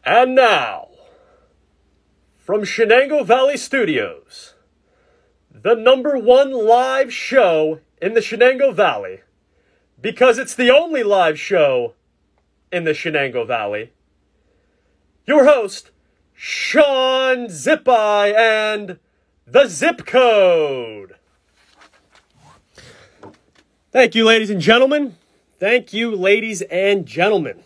And now, from Shenango Valley Studios, the #1 live show in the Shenango Valley, because it's the only live show in the Shenango Valley, your host, Sean Zipai, and the Zip Code. Thank you, ladies and gentlemen. Thank you, ladies and gentlemen.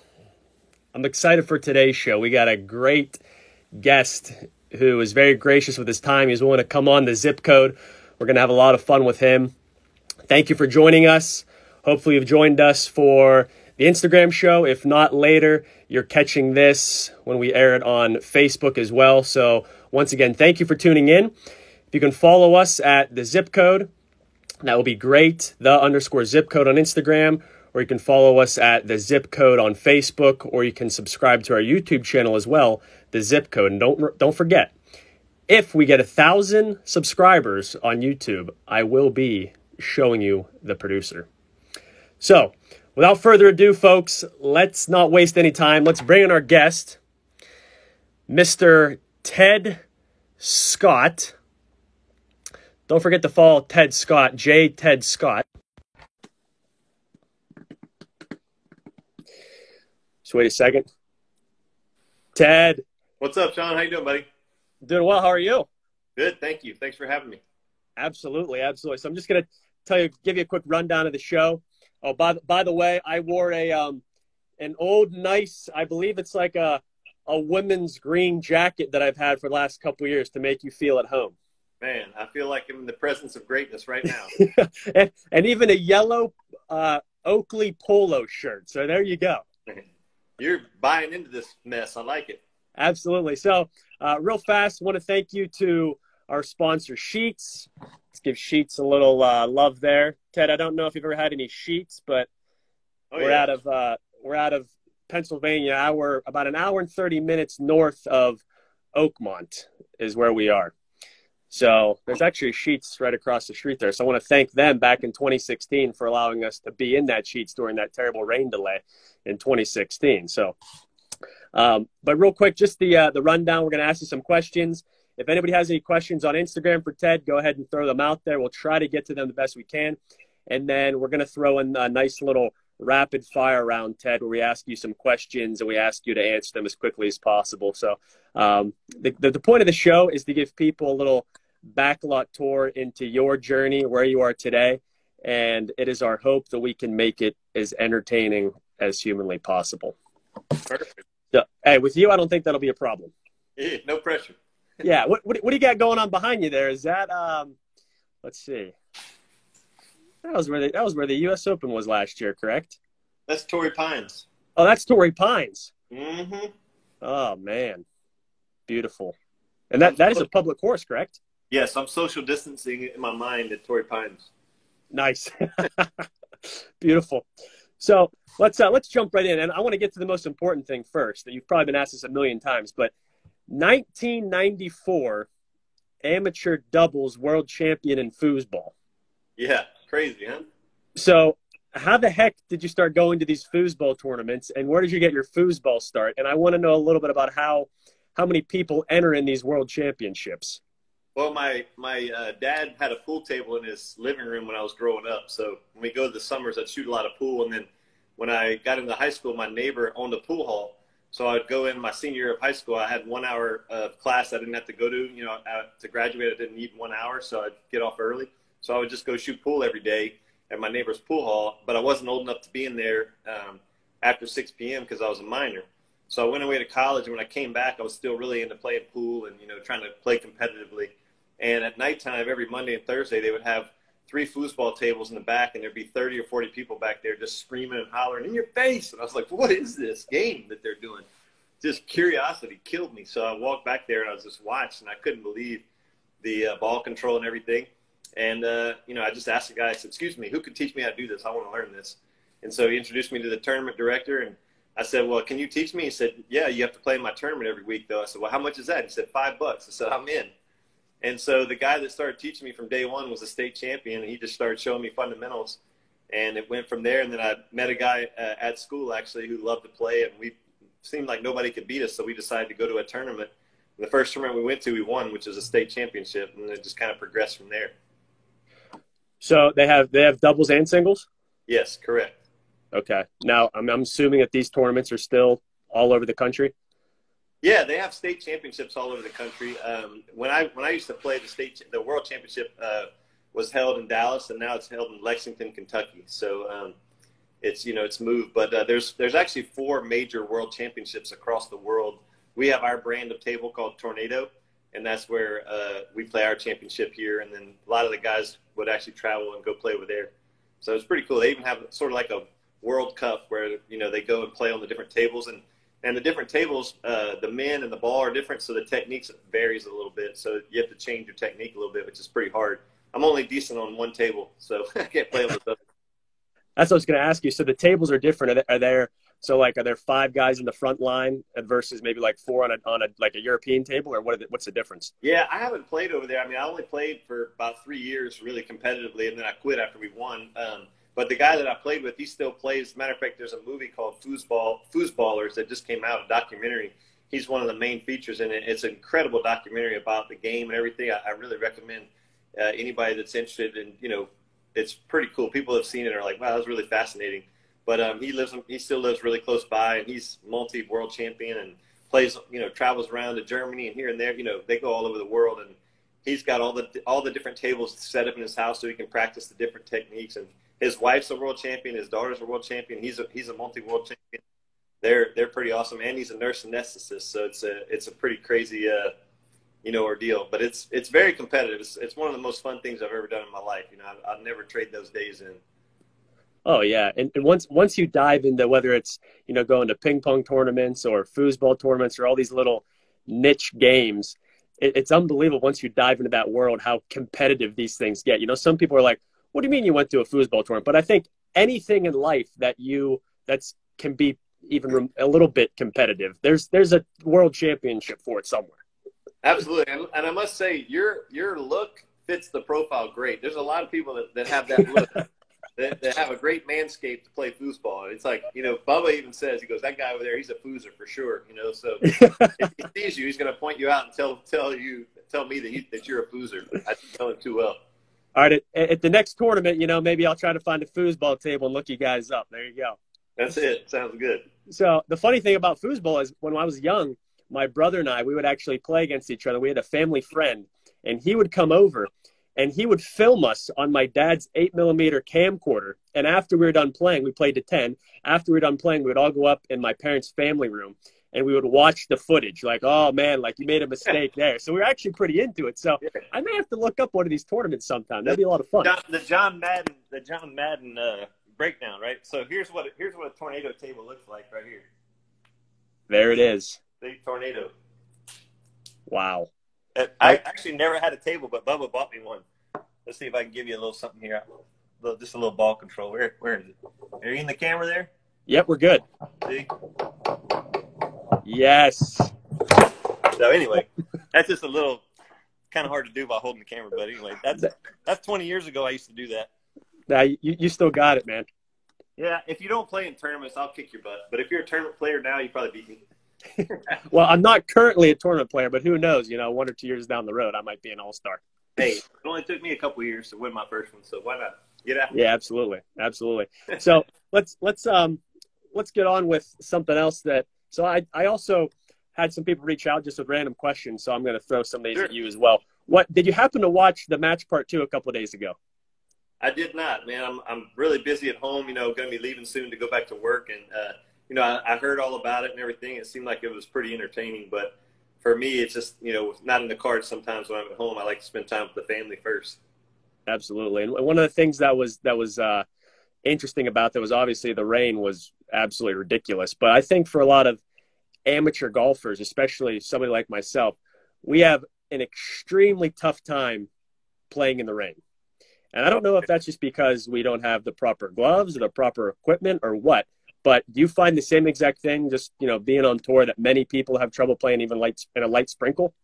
I'm excited for today's show. We got a great guest who is very gracious with his time. He's willing to come on the Zip Code. We're going to have a lot of fun with him. Thank you for joining us. Hopefully you've joined us for the Instagram show. If not later, you're catching this when we air it on Facebook as well. So once again, thank you for tuning in. If you can follow us at the Zip Code, that will be great. _Zip Code on Instagram, or you can follow us at the Zip Code on Facebook, or you can subscribe to our YouTube channel as well, the Zip Code. And don't forget, if we get 1,000 subscribers on YouTube, I will be showing you the producer. So, without further ado, folks, let's not waste any time. Let's bring in our guest, Mr. Ted Scott. Don't forget to follow Ted Scott, Ted Scott. Just wait a second. Ted. What's up, Sean? How you doing, buddy? Doing well. How are you? Good, thank you. Thanks for having me. Absolutely. So I'm just going to give you a quick rundown of the show. Oh, by the way, I wore an old, nice, I believe it's like a women's green jacket that I've had for the last couple of years to make you feel at home. Man, I feel like I'm in the presence of greatness right now. and even a yellow Oakley polo shirt. So there you go. You're buying into this mess. I like it. Absolutely. So real fast, want to thank you to our sponsor, Sheetz. Let's give Sheetz a little love there. Ted, I don't know if you've ever had any Sheetz, but we're out of Pennsylvania. We're about an hour and 30 minutes north of Oakmont is where we are. So there's actually Sheetz right across the street there. So I want to thank them back in 2016 for allowing us to be in that Sheetz during that terrible rain delay in 2016. So, but real quick, just the rundown. We're going to ask you some questions. If anybody has any questions on Instagram for Ted, go ahead and throw them out there. We'll try to get to them the best we can. And then we're going to throw in a nice little rapid fire round, Ted, where we ask you some questions and we ask you to answer them as quickly as possible. So the point of the show is to give people a little backlot tour into your journey, where you are today. And it is our hope that we can make it as entertaining as humanly possible. Perfect. So, hey, with you, I don't think that'll be a problem. Yeah, no pressure. Yeah. What do you got going on behind you there? Is that, let's see. That was where the U.S. Open was last year, correct? That's Torrey Pines. Oh, that's Torrey Pines. Mm-hmm. Oh, man. Beautiful. And that is a public course, correct? Yes, I'm social distancing in my mind at Torrey Pines. Nice. Beautiful. So let's jump right in. And I want to get to the most important thing first, that you've probably been asked this a million times, but 1994 amateur doubles world champion in foosball. Yeah, crazy, huh? So how the heck did you start going to these foosball tournaments, and where did you get your foosball start? And I want to know a little bit about how many people enter in these world championships. Well, my dad had a pool table in his living room when I was growing up. So when we go to the summers, I'd shoot a lot of pool. And then when I got into high school, my neighbor owned a pool hall. So I'd go in my senior year of high school. I had 1 hour of class I didn't have to go to. You know, to graduate, I didn't need 1 hour, so I'd get off early. So I would just go shoot pool every day at my neighbor's pool hall. But I wasn't old enough to be in there after 6 p.m. because I was a minor. So I went away to college, and when I came back, I was still really into playing pool and, you know, trying to play competitively. And at nighttime, every Monday and Thursday, they would have 3 foosball tables in the back, and there'd be 30 or 40 people back there just screaming and hollering in your face. And I was like, what is this game that they're doing? Just curiosity killed me. So I walked back there, and I was just watching, and I couldn't believe the ball control and everything. And, you know, I just asked the guy, I said, excuse me, who could teach me how to do this? I want to learn this. And so he introduced me to the tournament director, and I said, well, can you teach me? He said, yeah, you have to play in my tournament every week, though. I said, well, how much is that? He said, $5. I said, I'm in. And so the guy that started teaching me from day one was a state champion, and he just started showing me fundamentals. And it went from there. And then I met a guy at school, actually, who loved to play, and we seemed like nobody could beat us, so we decided to go to a tournament. And the first tournament we went to, we won, which was a state championship, and it just kind of progressed from there. So they have doubles and singles? Yes, correct. Okay. Now, I'm assuming that these tournaments are still all over the country? Yeah, they have state championships all over the country. When I used to play, the world championship was held in Dallas, and now it's held in Lexington, Kentucky. So it's moved, but there's actually 4 major world championships across the world. We have our brand of table called Tornado, and that's where we play our championship here. And then a lot of the guys would actually travel and go play over there. So it's pretty cool. They even have sort of like a World Cup where they go and play on the different tables, and the different tables, the men and the ball are different, so the techniques varies a little bit. So you have to change your technique a little bit, which is pretty hard. I'm only decent on one table, so I can't play on the other. That's what I was going to ask you. So the tables are different. Are there 5 guys in the front line versus maybe like 4 on a European table, or what's the difference? Yeah, I haven't played over there. I mean, I only played for about 3 years really competitively, and then I quit after we won. But the guy that I played with, he still plays. As a matter of fact, there's a movie called Foosballers that just came out, a documentary. He's one of the main features in it. It's an incredible documentary about the game and everything. I really recommend anybody that's interested in, it's pretty cool. People have seen it and are like, wow, that was really fascinating. But he still lives really close by, and he's multi-world champion and plays, travels around to Germany and here and there. They go all over the world, and he's got all the different tables set up in his house so he can practice the different techniques. And his wife's a world champion. His daughter's a world champion. He's a multi-world champion. They're pretty awesome, and he's a nurse anesthetist. So it's a pretty crazy ordeal. But it's very competitive. It's one of the most fun things I've ever done in my life. I'd never trade those days in. Oh yeah, and once you dive into whether it's going to ping pong tournaments or foosball tournaments or all these little niche games, it's unbelievable once you dive into that world how competitive these things get. Some people are like, what do you mean you went to a foosball tournament? But I think anything in life that can be even a little bit competitive, there's a world championship for it somewhere. Absolutely, and I must say your look fits the profile great. There's a lot of people that have that look. That have a great manscape to play foosball. It's like, Bubba even says, he goes, that guy over there, he's a foozer for sure. So if he sees you, he's going to point you out and tell me that you're a foozer. I know him too well. All right. At the next tournament, maybe I'll try to find a foosball table and look you guys up. There you go. That's it. Sounds good. So the funny thing about foosball is when I was young, my brother and I, we would actually play against each other. We had a family friend, and he would come over, and he would film us on my dad's 8mm camcorder. And after we were done playing, we played to 10. After we were done playing, we would all go up in my parents' family room, and we would watch the footage. Like, oh, man, like you made a mistake there. So we were actually pretty into it. So I may have to look up one of these tournaments sometime. That'd be a lot of fun. The John Madden breakdown, right? So here's what a tornado table looks like right here. There it is. Big tornado. Wow. I actually never had a table, but Bubba bought me one. Let's see if I can give you a little something here. Just a little ball control. Where is it? Are you in the camera there? Yep, we're good. See? Yes. So anyway, that's just a little kind of hard to do by holding the camera. But anyway, that's 20 years ago I used to do that. Now, you still got it, man. Yeah, if you don't play in tournaments, I'll kick your butt. But if you're a tournament player now, you probably beat me. Well, I'm not currently a tournament player, but who knows? 1 or 2 years down the road, I might be an all-star. Hey, it only took me a couple of years to win my first one, so why not? Get after it. Yeah, absolutely. So let's get on with something else. So I also had some people reach out just with random questions, so I'm going to throw some of these at you as well. What did you happen to watch the match part 2 a couple of days ago? I did not, man. I'm really busy at home. Going to be leaving soon to go back to work, and I heard all about it and everything. It seemed like it was pretty entertaining, but for me, it's just, not in the cards sometimes when I'm at home. I like to spend time with the family first. Absolutely. And one of the things that was interesting about that was obviously the rain was absolutely ridiculous. But I think for a lot of amateur golfers, especially somebody like myself, we have an extremely tough time playing in the rain. And I don't know if that's just because we don't have the proper gloves or the proper equipment or what. But do you find the same exact thing, just, being on tour, that many people have trouble playing even in a light sprinkle?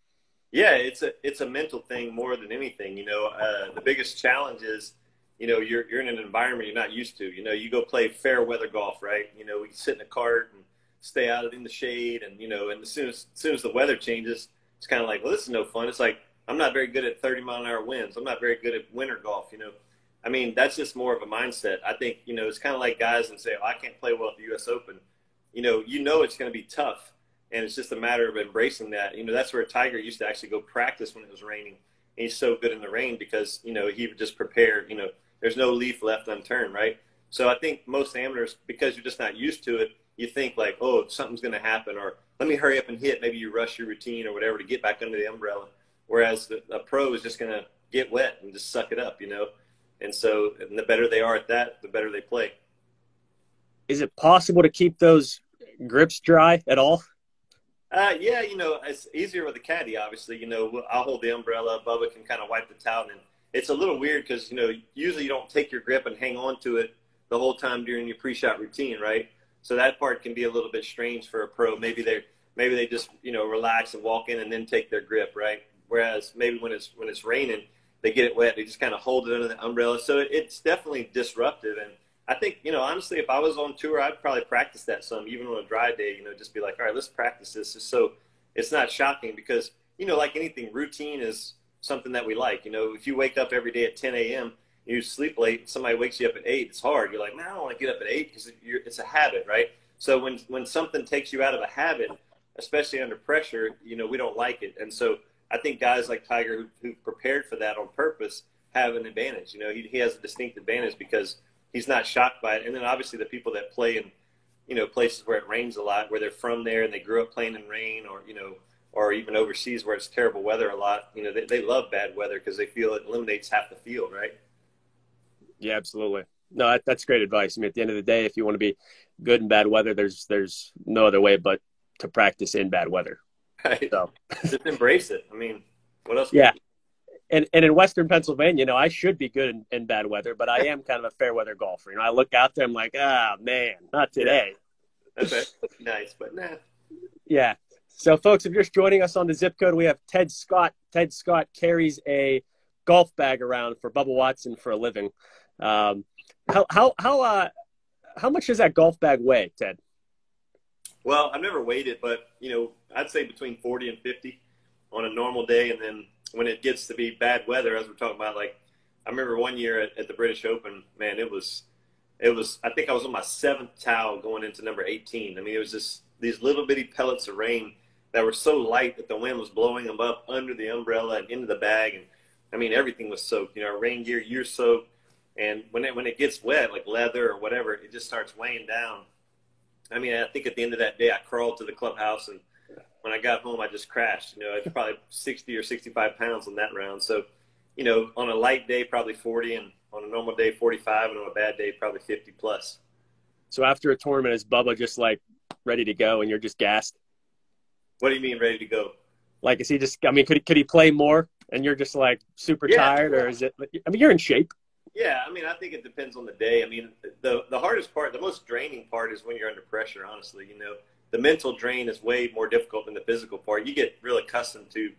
Yeah, it's a mental thing more than anything. The biggest challenge is, you're in an environment you're not used to. You go play fair weather golf, right? We sit in a cart and stay out in the shade. And, and as soon as the weather changes, it's kind of like, well, this is no fun. It's like, I'm not very good at 30-mile-an-hour winds. I'm not very good at winter golf, I mean, that's just more of a mindset. I think, it's kind of like guys and say, oh, I can't play well at the U.S. Open. It's going to be tough, and it's just a matter of embracing that. That's where Tiger used to actually go practice when it was raining. And he's so good in the rain because, he would just prepare, there's no leaf left unturned, right? So I think most amateurs, because you're just not used to it, you think like, oh, something's going to happen, or let me hurry up and hit. Maybe you rush your routine or whatever to get back under the umbrella. Whereas a pro is just going to get wet and just suck it up, And so the better they are at that, the better they play. Is it possible to keep those grips dry at all? Yeah, it's easier with a caddy, obviously. I'll hold the umbrella. Bubba can kind of wipe the towel. And it's a little weird because, usually you don't take your grip and hang on to it the whole time during your pre-shot routine, right? So that part can be a little bit strange for a pro. Maybe they just, relax and walk in and then take their grip, right? Whereas maybe when it's raining, they get it wet. They just kind of hold it under the umbrella. So it's definitely disruptive. And I think, honestly, if I was on tour, I'd probably practice that some, even on a dry day, just be like, all right, let's practice this just so it's not shocking because, like anything, routine is something that we like. If you wake up every day at 10 a.m., you sleep late, somebody wakes you up at 8, it's hard. You're like, man, I don't want to get up at 8 because it's a habit, right? So when something takes you out of a habit, especially under pressure, we don't like it. And so I think guys like Tiger who prepared for that on purpose have an advantage. He has a distinct advantage because he's not shocked by it. And then obviously the people that play in, places where it rains a lot, where they're from there and they grew up playing in rain or even overseas where it's terrible weather a lot, they love bad weather because they feel it eliminates half the field, right? Yeah, absolutely. No, that's great advice. I mean, at the end of the day, if you want to be good in bad weather, there's no other way but to practice in bad weather. Right. So just embrace it. I mean, what else? Yeah. And in Western Pennsylvania, I should be good in bad weather, but I am kind of a fair weather golfer. I look out there, I'm like, man, not today. Yeah. That's nice, but nah. Yeah. So, folks, if you're just joining us on the Zip Code, we have Ted Scott. Ted Scott carries a golf bag around for Bubba Watson for a living. How much does that golf bag weigh, Ted? Well, I've never weighed it, but, I'd say between 40 and 50 on a normal day. And then when it gets to be bad weather, as we're talking about, like I remember one year at the British Open, man, it was, I think I was on my 7th towel going into number 18. I mean, it was just these little bitty pellets of rain that were so light that the wind was blowing them up under the umbrella and into the bag. And I mean, everything was soaked, rain gear, you're soaked. And when it gets wet, like leather or whatever, it just starts weighing down. I mean, I think at the end of that day, I crawled to the clubhouse, and when I got home, I just crashed. I was probably 60 or 65 pounds on that round. So, on a light day, probably 40, and on a normal day, 45, and on a bad day, probably 50 plus. So after a tournament, is Bubba just like ready to go, and you're just gassed? What do you mean ready to go? Like, is he just? I mean, could he play more, and you're just like super tired, or is it? I mean, you're in shape. Yeah, I mean, I think it depends on the day. I mean, the hardest part, the most draining part is when you're under pressure, honestly. The mental drain is way more difficult than the physical part. You get real accustomed to,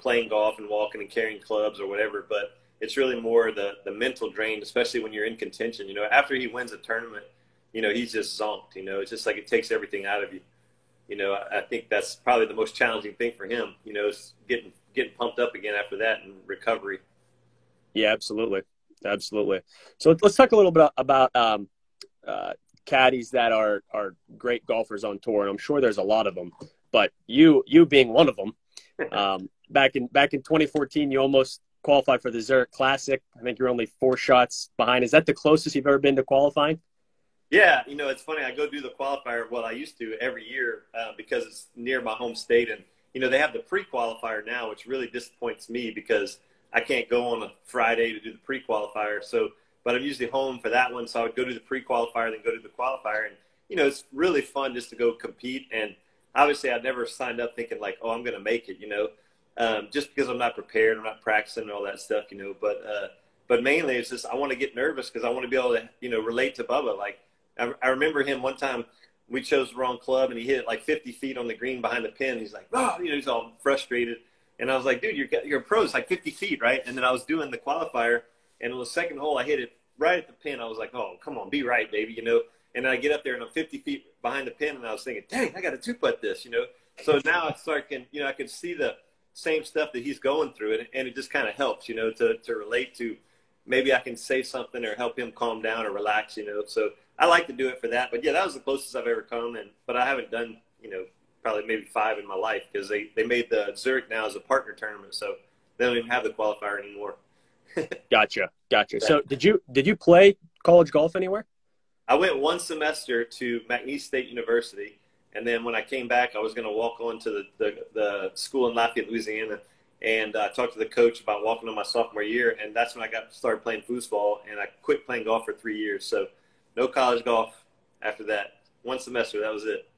playing golf and walking and carrying clubs or whatever, but it's really more the mental drain, especially when you're in contention. After he wins a tournament, he's just zonked. It's just like it takes everything out of you. I think that's probably the most challenging thing for him, is getting pumped up again after that and recovery. Yeah, absolutely. Absolutely. So let's talk a little bit about caddies that are great golfers on tour, and I'm sure there's a lot of them. But you being one of them, back in 2014, you almost qualified for the Zurich Classic. I think you're only 4 shots behind. Is that the closest you've ever been to qualifying? Yeah, it's funny. I go do the qualifier. Well, I used to every year because it's near my home state, and they have the pre-qualifier now, which really disappoints me because I can't go on a Friday to do the pre-qualifier. So, but I'm usually home for that one. So I would go to the pre-qualifier, then go to the qualifier. And, it's really fun just to go compete. And obviously I never signed up thinking like, oh, I'm going to make it, just because I'm not prepared, I'm not practicing and all that stuff, but mainly it's just, I want to get nervous because I want to be able to, relate to Bubba. Like I remember him one time, we chose the wrong club and he hit it like 50 feet on the green behind the pin. He's like, oh, he's all frustrated. And I was like, dude, you're a pro. It's like 50 feet, right? And then I was doing the qualifier, and on the second hole, I hit it right at the pin. I was like, oh, come on, be right, baby, and I get up there and I'm 50 feet behind the pin, and I was thinking, dang, I got to two-putt this, you know. So now I can see the same stuff that he's going through, and it just kind of helps, you know, to relate to. Maybe I can say something or help him calm down or relax, you know. So I like to do it for that. But yeah, that was the closest I've ever come, but I haven't done, you know, probably maybe 5 in my life, because they made the Zurich now as a partner tournament, so they don't even have the qualifier anymore. Gotcha. So did you play college golf anywhere? I went one semester to McNeese State University, and then when I came back, I was going to walk on to the school in Lafayette, Louisiana, and talked to the coach about walking on my sophomore year, and that's when I started playing foosball, and I quit playing golf for 3 years. So no college golf after that. One semester, that was it.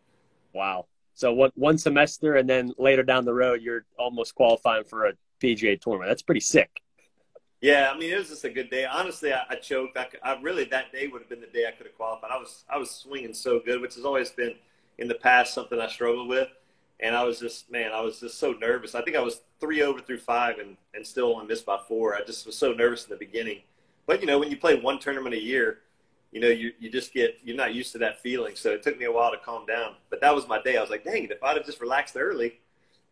Wow. So one semester, and then later down the road, you're almost qualifying for a PGA tournament. That's pretty sick. Yeah, I mean, it was just a good day. Honestly, I choked. I really, that day would have been the day I could have qualified. I was swinging so good, which has always been in the past something I struggled with. And I was just so nervous. I think I was 3 over through 5 and still only missed by 4. I just was so nervous in the beginning. But, you know, when you play one tournament a year, you know, you're not used to that feeling. So it took me a while to calm down. But that was my day. I was like, dang it, if I'd have just relaxed early,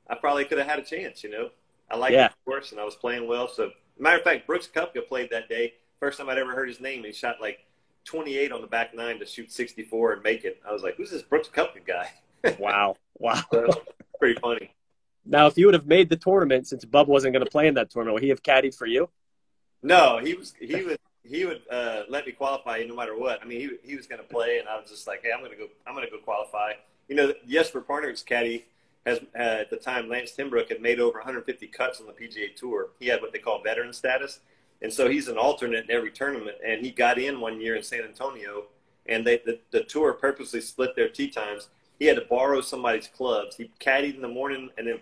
I probably could have had a chance, you know. I liked the course, and I was playing well. So, matter of fact, Brooks Koepka played that day. First time I'd ever heard his name. He shot like 28 on the back 9 to shoot 64 and make it. I was like, who's this Brooks Koepka guy? Wow. So, pretty funny. Now, if you would have made the tournament, since Bub wasn't going to play in that tournament, would he have caddied for you? No, he would let me qualify no matter what. I mean, he was going to play, and I was just like, hey, I'm going to go qualify. You know, Jesper Parner's caddy has at the time, Lance Timbrook had made over 150 cuts on the PGA Tour. He had what they call veteran status, and so he's an alternate in every tournament. And he got in one year in San Antonio, and the tour purposely split their tee times. He had to borrow somebody's clubs. He caddied in the morning and then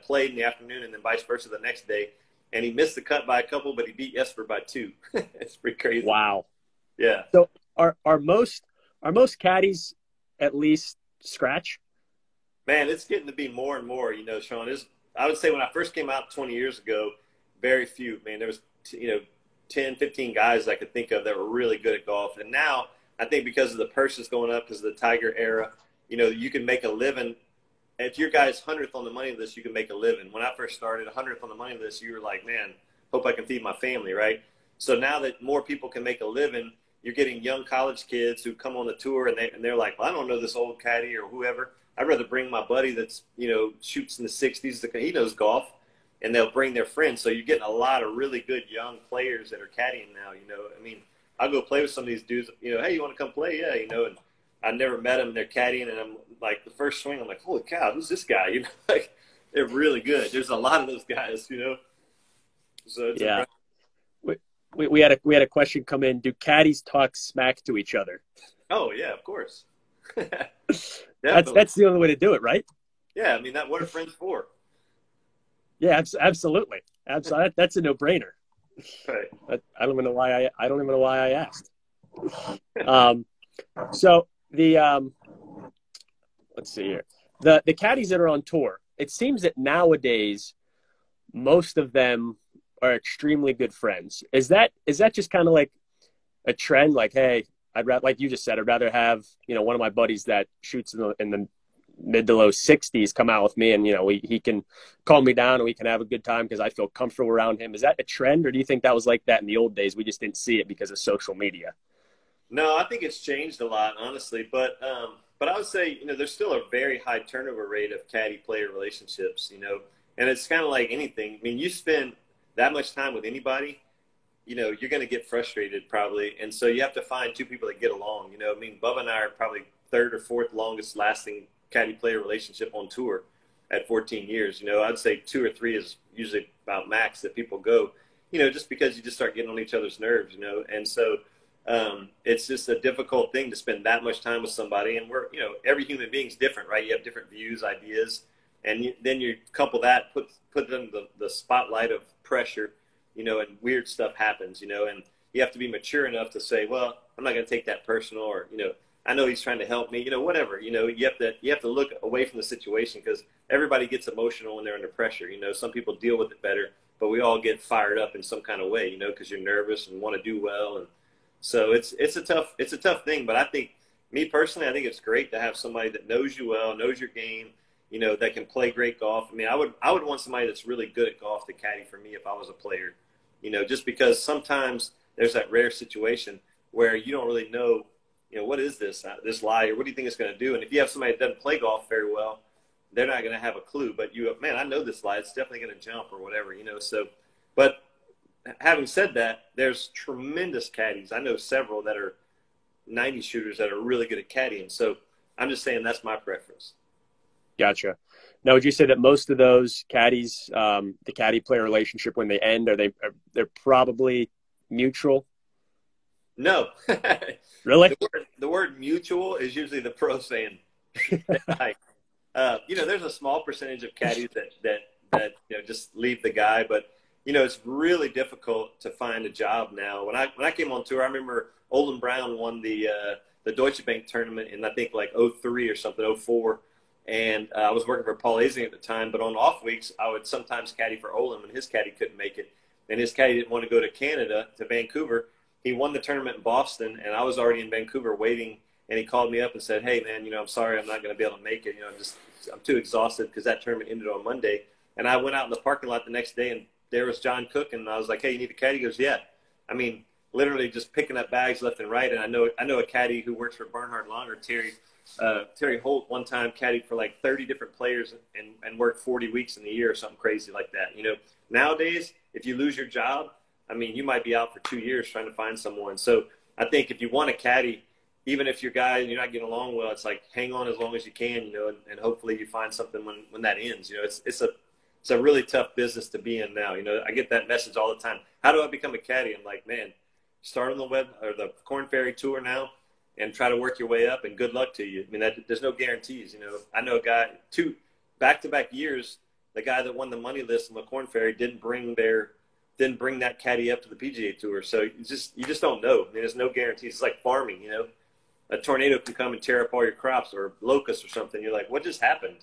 played in the afternoon, and then vice versa the next day. And he missed the cut by a couple, but he beat Jesper by 2. It's pretty crazy. Wow. Yeah. So are most caddies at least scratch? Man, it's getting to be more and more, you know, Sean. I would say when I first came out 20 years ago, very few. Man, there was, 10, 15 guys I could think of that were really good at golf. And now I think because of the purses going up, because of the Tiger era, you know, you can make a living. If your guy's 100th on the money list, you can make a living. When I first started, 100th on the money list, you were like, man, hope I can feed my family, right? So now that more people can make a living, you're getting young college kids who come on the tour, and they're like, well, I don't know this old caddy or whoever. I'd rather bring my buddy that's, shoots in the 60s. He knows golf, and they'll bring their friends. So you're getting a lot of really good young players that are caddying now, I mean, I'll go play with some of these dudes, hey, you want to come play? Yeah, and I never met them. They're caddying, and I'm like, the first swing, I'm like, holy cow, who's this guy? Like, they're really good. There's a lot of those guys, So it's yeah. We had a question come in. Do caddies talk smack to each other? Oh yeah, of course. That's the only way to do it, right? Yeah, I mean, what are friends for? Yeah, absolutely. That's a no-brainer. Right. I don't even know why I asked. So let's see here. The caddies that are on tour, it seems that nowadays most of them are extremely good friends. Is that just kind of like a trend? Like, hey, like you just said, I'd rather have, one of my buddies that shoots in the mid to low 60s come out with me, and, he can calm me down and we can have a good time because I feel comfortable around him. Is that a trend, or do you think that was like that in the old days? We just didn't see it because of social media. No, I think it's changed a lot, honestly. But I would say, there's still a very high turnover rate of caddy-player relationships, and it's kind of like anything. I mean, you spend that much time with anybody, you're going to get frustrated probably. And so you have to find two people that get along, I mean, Bubba and I are probably third or fourth longest lasting caddy-player relationship on tour at 14 years. I'd say 2 or 3 is usually about max that people go, just because you just start getting on each other's nerves, and so it's just a difficult thing to spend that much time with somebody. And we're, every human being's different, right? You have different views, ideas, and then you couple that, put them the spotlight of pressure, and weird stuff happens, and you have to be mature enough to say, well, I'm not going to take that personal, or, I know he's trying to help me, whatever, you have to look away from the situation, because everybody gets emotional when they're under pressure. Some people deal with it better, but we all get fired up in some kind of way, because you're nervous and want to do well. And so it's a tough thing, but I think me personally, I think it's great to have somebody that knows you well, knows your game, that can play great golf. I mean, I would want somebody that's really good at golf to caddy for me if I was a player, just because sometimes there's that rare situation where you don't really know, what is this lie, or what do you think it's going to do? And if you have somebody that doesn't play golf very well, they're not going to have a clue. But man, I know this lie, it's definitely going to jump or whatever, So, but having said that, there's tremendous caddies. I know several that are 90 shooters that are really good at caddying. So I'm just saying that's my preference. Gotcha. Now, would you say that most of those caddies, the caddy player relationship, when they end, they're probably mutual? No. Really? The word mutual is usually the pro saying. There's a small percentage of caddies that just leave the guy, but it's really difficult to find a job now. When I came on tour, I remember Olin Brown won the Deutsche Bank tournament in I think like 03 or something, 04. And I was working for Paul Asing at the time, but on off weeks, I would sometimes caddy for Olin when his caddy couldn't make it. And his caddy didn't want to go to Canada, to Vancouver. He won the tournament in Boston, and I was already in Vancouver waiting. And he called me up and said, "Hey, man, I'm sorry, I'm not going to be able to make it. I'm too exhausted because that tournament ended on Monday." And I went out in the parking lot the next day, and there was John Cook, and I was like, "Hey, you need a caddy?" He goes, "Yeah." I mean, literally just picking up bags left and right. And I know a caddy who works for Bernhard Langer, Terry Holt, one time caddied for like 30 different players and worked 40 weeks in the year or something crazy like that. Nowadays, if you lose your job, I mean, you might be out for 2 years trying to find someone. So I think if you want a caddy, even if your guy and you're not getting along well, it's like hang on as long as you can, and hopefully you find something when that ends. It's a really tough business to be in now. I get that message all the time. How do I become a caddy? I'm like, man, start on the web or the Korn Ferry Tour now and try to work your way up, and good luck to you. I mean, there's no guarantees. I know a guy, 2 back-to-back years, the guy that won the money list on the Korn Ferry didn't bring that caddy up to the PGA Tour. So you just don't know. I mean, there's no guarantees. It's like farming. A tornado can come and tear up all your crops, or locusts or something. You're like, what just happened?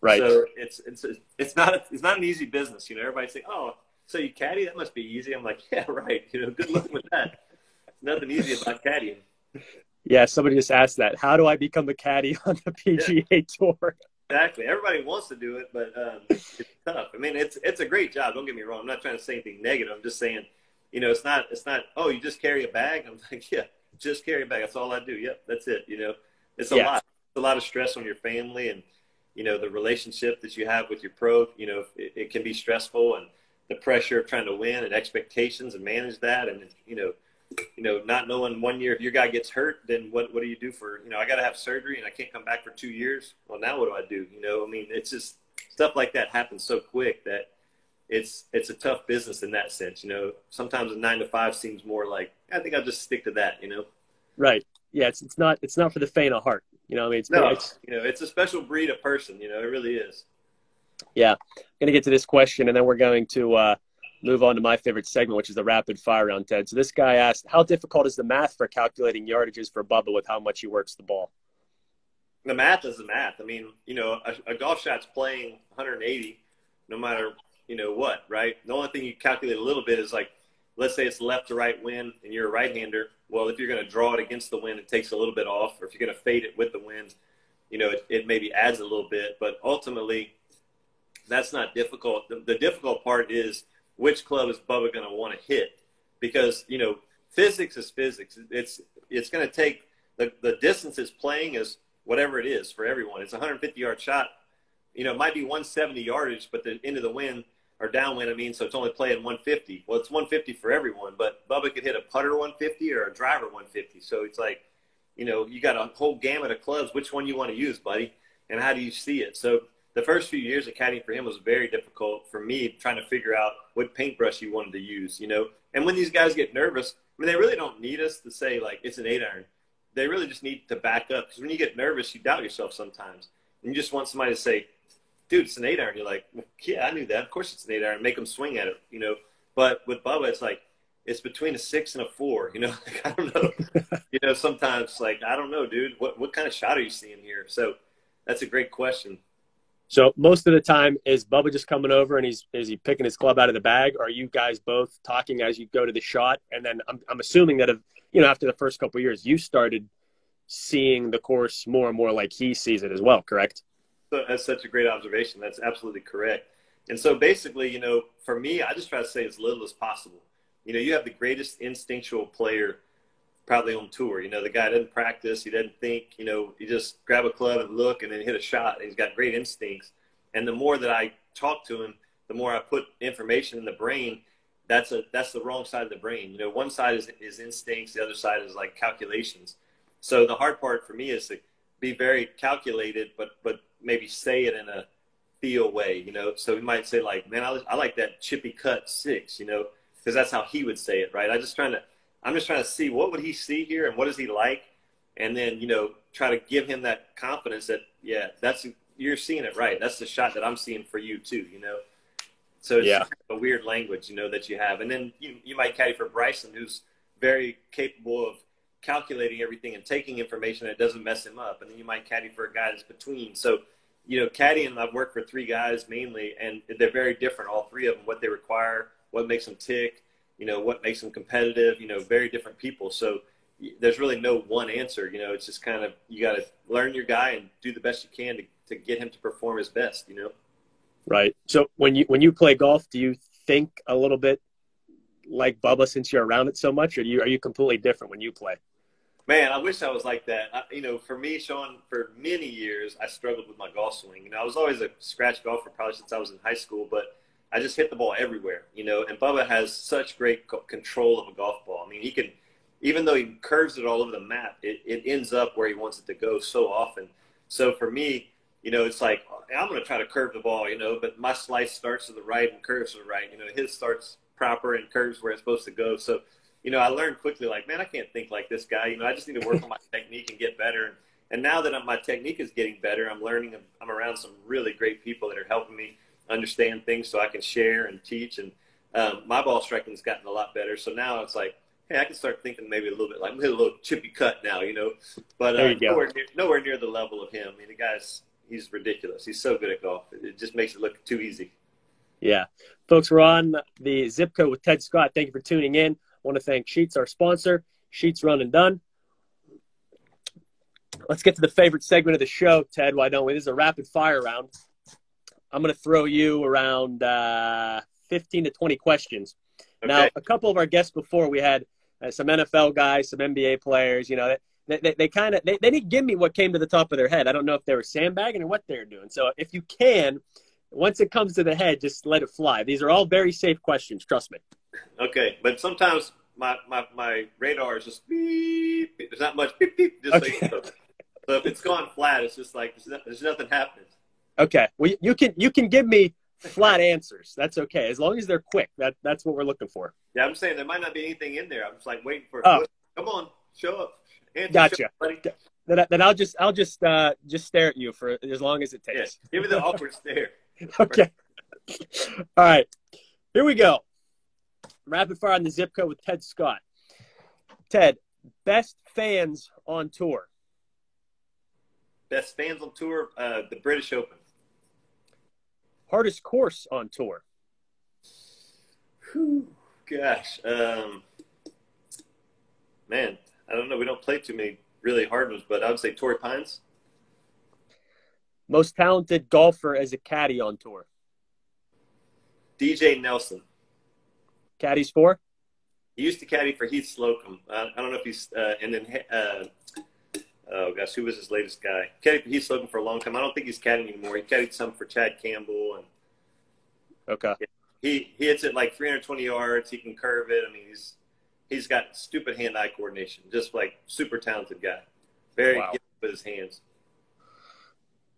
Right. So it's not an easy business. Everybody's saying, "Oh, so you caddy? That must be easy." I'm like, yeah, right. Good luck with that. Nothing easy about caddying. Yeah, somebody just asked that. How do I become a caddy on the PGA Tour? Exactly. Everybody wants to do it, but it's tough. I mean, it's a great job. Don't get me wrong. I'm not trying to say anything negative. I'm just saying, it's not. Oh, you just carry a bag. I'm like, yeah, just carry a bag. That's all I do. Yep, that's it. It's a lot. It's a lot of stress on your family, and the relationship that you have with your pro. It can be stressful, and the pressure of trying to win and expectations and manage that, and not knowing one year if your guy gets hurt, then what do you do for, I got to have surgery and I can't come back for 2 years. Well, now what do I do? I mean, it's just stuff like that happens so quick that it's a tough business in that sense. Sometimes a 9 to 5 seems more like, I think I'll just stick to that, Right. Yeah. It's not for the faint of heart. I mean, it's a special breed of person, it really is. Yeah. I'm going to get to this question, and then we're going to, move on to my favorite segment, which is the rapid fire round, Ted. So this guy asked, how difficult is the math for calculating yardages for Bubba with how much he works the ball? The math is the math. I mean, a golf shot's playing 180 no matter, what, right? The only thing you calculate a little bit is like, let's say it's left to right wind and you're a right-hander. Well, if you're going to draw it against the wind, it takes a little bit off. Or if you're going to fade it with the wind, it maybe adds a little bit. But ultimately, that's not difficult. The difficult part is, which club is Bubba going to want to hit? Because, physics is physics. It's going to take the distance it's playing is whatever it is for everyone. It's a 150-yard shot. It might be 170 yardage, but the end of the wind or downwind, so it's only playing 150. Well, it's 150 for everyone, but Bubba could hit a putter 150 or a driver 150. So it's like, you got a whole gamut of clubs. Which one you want to use, buddy? And how do you see it? So the first few years of caddying for him was very difficult for me, trying to figure out what paintbrush he wanted to use, And when these guys get nervous, they really don't need us to say, like, it's an 8-iron. They really just need to back up, because when you get nervous, you doubt yourself sometimes. And you just want somebody to say, dude, it's an 8-iron. You're like, well, yeah, I knew that. Of course it's an 8-iron. Make them swing at it, But with Bubba, it's like, it's between a 6 and a 4, Like, I don't know. Sometimes, like, I don't know, dude. What kind of shot are you seeing here? So that's a great question. So most of the time, is Bubba just coming over and is he picking his club out of the bag? Or are you guys both talking as you go to the shot? And then I'm assuming that after the first couple of years, you started seeing the course more and more like he sees it as well, correct? So that's such a great observation. That's absolutely correct. And so basically, for me, I just try to say as little as possible. You have the greatest instinctual player probably on tour. The guy doesn't practice. He doesn't think, he just grab a club and look and then hit a shot. And he's got great instincts. And the more that I talk to him, the more I put information in the brain. That's the wrong side of the brain. One side is instincts. The other side is like calculations. So the hard part for me is to be very calculated, but maybe say it in a feel way, So he might say like, man, I like that chippy cut 6, because that's how he would say it, right? I'm just trying to see what would he see here and what does he like, and then try to give him that confidence that you're seeing it right. That's the shot that I'm seeing for you too, So it's kind of a weird language, that you have, and then you might caddy for Bryson, who's very capable of calculating everything and taking information that doesn't mess him up, and then you might caddy for a guy that's between. So caddying, I've worked for 3 guys mainly, and they're very different, all 3 of them, what they require, what makes them tick, what makes them competitive, very different people. So there's really no one answer, it's just kind of, you got to learn your guy and do the best you can to get him to perform his best, Right. So when you play golf, do you think a little bit like Bubba since you're around it so much, or are you completely different when you play? Man, I wish I was like that. For me, Sean, for many years, I struggled with my golf swing. I was always a scratch golfer probably since I was in high school, but I just hit the ball everywhere, and Bubba has such great control of a golf ball. I mean, he can, even though he curves it all over the map, it ends up where he wants it to go so often. So for me, it's like, I'm going to try to curve the ball, but my slice starts to the right and curves to the right. His starts proper and curves where it's supposed to go. So, I learned quickly, like, man, I can't think like this guy. I just need to work on my technique and get better. And now that my technique is getting better, I'm learning. I'm around some really great people that are helping me understand things so I can share and teach. And my ball striking has gotten a lot better. So now it's like, hey, I can start thinking maybe a little bit like, I'm hitting a little chippy cut now, But nowhere near the level of him. I mean, he's ridiculous. He's so good at golf. It just makes it look too easy. Yeah. Folks, we're on the Zip Code with Ted Scott. Thank you for tuning in. I want to thank Sheets, our sponsor. Sheets Run and Done. Let's get to the favorite segment of the show, Ted. Why don't we? This is a rapid fire round. I'm going to throw you around 15 to 20 questions. Okay. Now, a couple of our guests before, we had some NFL guys, some NBA players, they didn't give me what came to the top of their head. I don't know if they were sandbagging or what they were doing. So if you can, once it comes to the head, just let it fly. These are all very safe questions. Trust me. Okay. But sometimes my radar is just beep. There's not much beep, beep. Just okay. So if it's gone flat, it's just like there's nothing happening. Okay. Well, you can give me flat answers. That's okay. As long as they're quick. That's what we're looking for. Yeah, I'm saying there might not be anything in there. I'm just like waiting for it. Come on, show up. Gotcha. Then I'll just stare at you for as long as it takes. Yeah, give me the awkward stare. Okay. All right. Here we go. Rapid fire on the Zip Code with Ted Scott. Ted, best fans on tour. Best fans on tour, the British Open. Hardest course on tour. Whew, gosh. Man, I don't know. We don't play too many really hard ones, but I would say Torrey Pines. Most talented golfer as a caddy on tour. DJ Nelson. Caddies for? He used to caddy for Heath Slocum. I don't know if he's and then oh gosh, who was his latest guy? Caddied for Heath Slocum for a long time. I don't think he's caddying anymore. He caddied some for Chad Campbell, and okay, he hits it like 320 yards. He can curve it. I mean, he's got stupid hand-eye coordination. Just like super talented guy. Very gifted with his hands.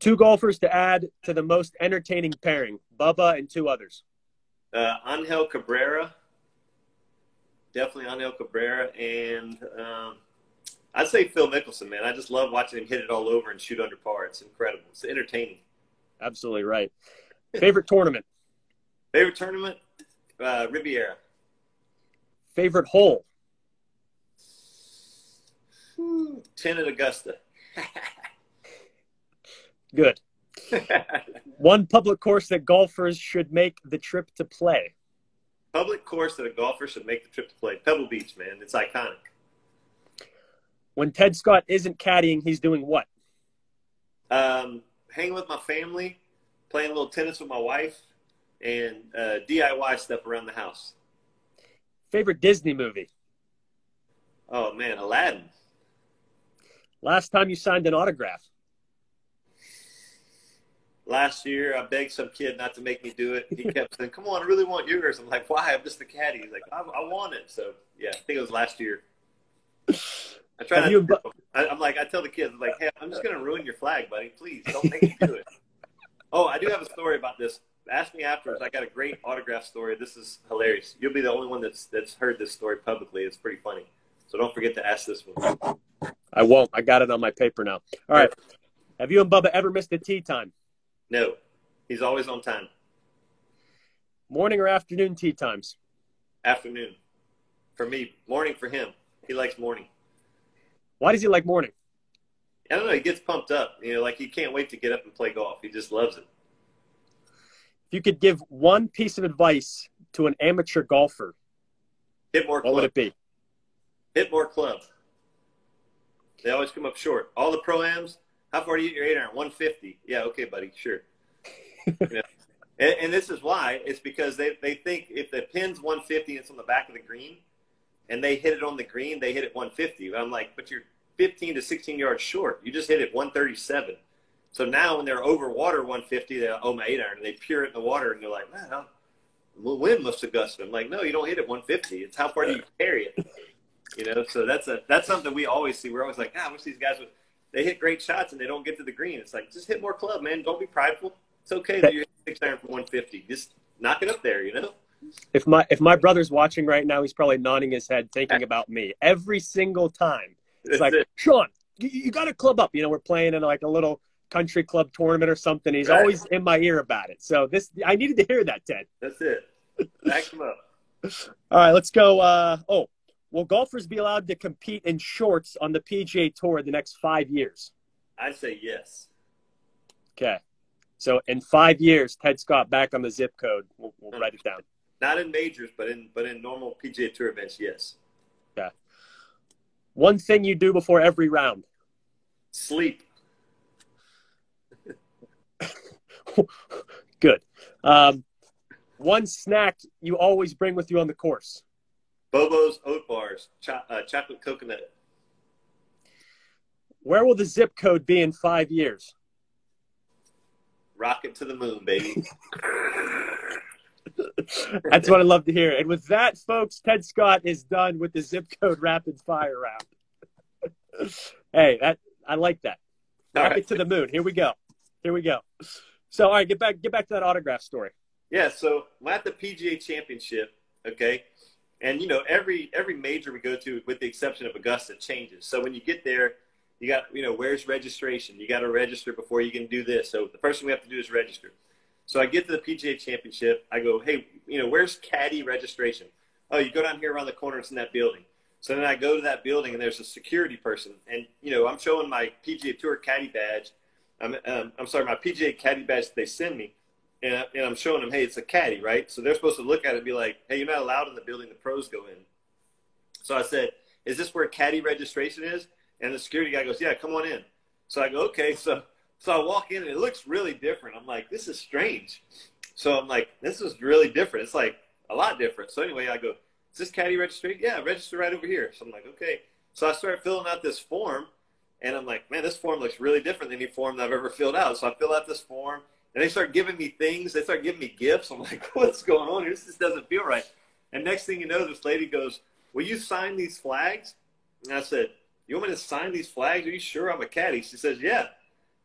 2 golfers to add to the most entertaining pairing: Bubba and 2 others. Angel Cabrera. Definitely Angel Cabrera. And I'd say Phil Mickelson, man. I just love watching him hit it all over and shoot under par. It's incredible. It's entertaining. Absolutely right. Favorite tournament? Favorite tournament? Riviera. Favorite hole? 10 at Augusta. Good. One public course that golfers should make the trip to play. Public course that a golfer should make the trip to play. Pebble Beach, man. It's iconic. When Ted Scott isn't caddying, he's doing what? Hanging with my family, playing a little tennis with my wife, and DIY stuff around the house. Favorite Disney movie? Oh, man, Aladdin. Last time you signed an autograph? Last year, I begged some kid not to make me do it. He kept saying, come on, I really want yours. I'm like, why? I'm just a caddy. He's like, I want it. So, yeah, I think it was last year. I try not to. I'm like, I tell the kids, I'm like, hey, I'm just going to ruin your flag, buddy. Please, don't make me do it. Oh, I do have a story about this. Ask me afterwards. I got a great autograph story. This is hilarious. You'll be the only one that's heard this story publicly. It's pretty funny. So don't forget to ask this one. I won't. I got it on my paper now. All right. Have you and Bubba ever missed a tee time? No. He's always on time. Morning or afternoon tee times? Afternoon. For me. Morning for him. He likes morning. Why does he like morning? I don't know. He gets pumped up. You know, like he can't wait to get up and play golf. He just loves it. If you could give one piece of advice to an amateur golfer, hit more club. What would it be? Hit more club. They always come up short. All the pro-ams, how far do you hit your 8-iron? 150. Yeah, okay, buddy, sure. You know? And this is why. It's because they think if the pin's 150 and it's on the back of the green, and they hit it on the green, they hit it 150. I'm like, but you're 15 to 16 yards short. You just hit it 137. So now when they're over water 150, they're, oh, my 8-iron. And they peer it in the water, and they're like, man, the wind must have gusted. I'm like, no, you don't hit it 150. It's how far do you carry it? You know, so that's something we always see. We're always like, I wish these guys would. They hit great shots and they don't get to the green. It's like, just hit more club, man. Don't be prideful. It's okay that you're 6-iron for 150. Just knock it up there, you know? If my brother's watching right now, he's probably nodding his head thinking about me. Every single time. It's like, Sean, you got to club up. You know, we're playing in like a little country club tournament or something. He's always in my ear about it. So I needed to hear that, Ted. That's it. Back him up. All right, let's go. Will golfers be allowed to compete in shorts on the PGA Tour the next 5 years? I say yes. Okay. So in 5 years, Ted Scott back on the zip code. We'll write it down. Not in majors, but in normal PGA Tour events, yes. Okay. One thing you do before every round? Sleep. Good. One snack you always bring with you on the course? Bobo's Oat Bars, chocolate coconut. Where will the zip code be in 5 years? Rocket to the moon, baby. That's what I love to hear. And with that, folks, Ted Scott is done with the zip code rapid fire round. Hey, I like that. Rocket to the moon. Here we go. So, all right, get back to that autograph story. Yeah, so I'm at the PGA Championship, okay? And, you know, every major we go to, with the exception of Augusta, changes. So when you get there, you got, you know, where's registration? You got to register before you can do this. So the first thing we have to do is register. So I get to the PGA Championship. I go, hey, you know, where's caddy registration? Oh, you go down here around the corner. It's in that building. So then I go to that building, and there's a security person. And, you know, I'm showing my PGA Tour caddy badge. my PGA caddy badge that they send me. And I'm showing them, hey, it's a caddy, right? So they're supposed to look at it and be like, hey, you're not allowed in the building the pros go in. So I said, is this where caddy registration is? And the security guy goes, yeah, come on in. So I go, okay. So I walk in, and it looks really different. I'm like, this is strange. So I'm like, this is really different. It's like a lot different. So anyway, I go, is this caddy registration? Yeah, register right over here. So I'm like, okay. So I started filling out this form, and I'm like, man, this form looks really different than any form that I've ever filled out. So I fill out this form. And they start giving me things. They start giving me gifts. I'm like, what's going on here? This just doesn't feel right. And next thing you know, this lady goes, will you sign these flags? And I said, you want me to sign these flags? Are you sure I'm a caddy? She says, yeah.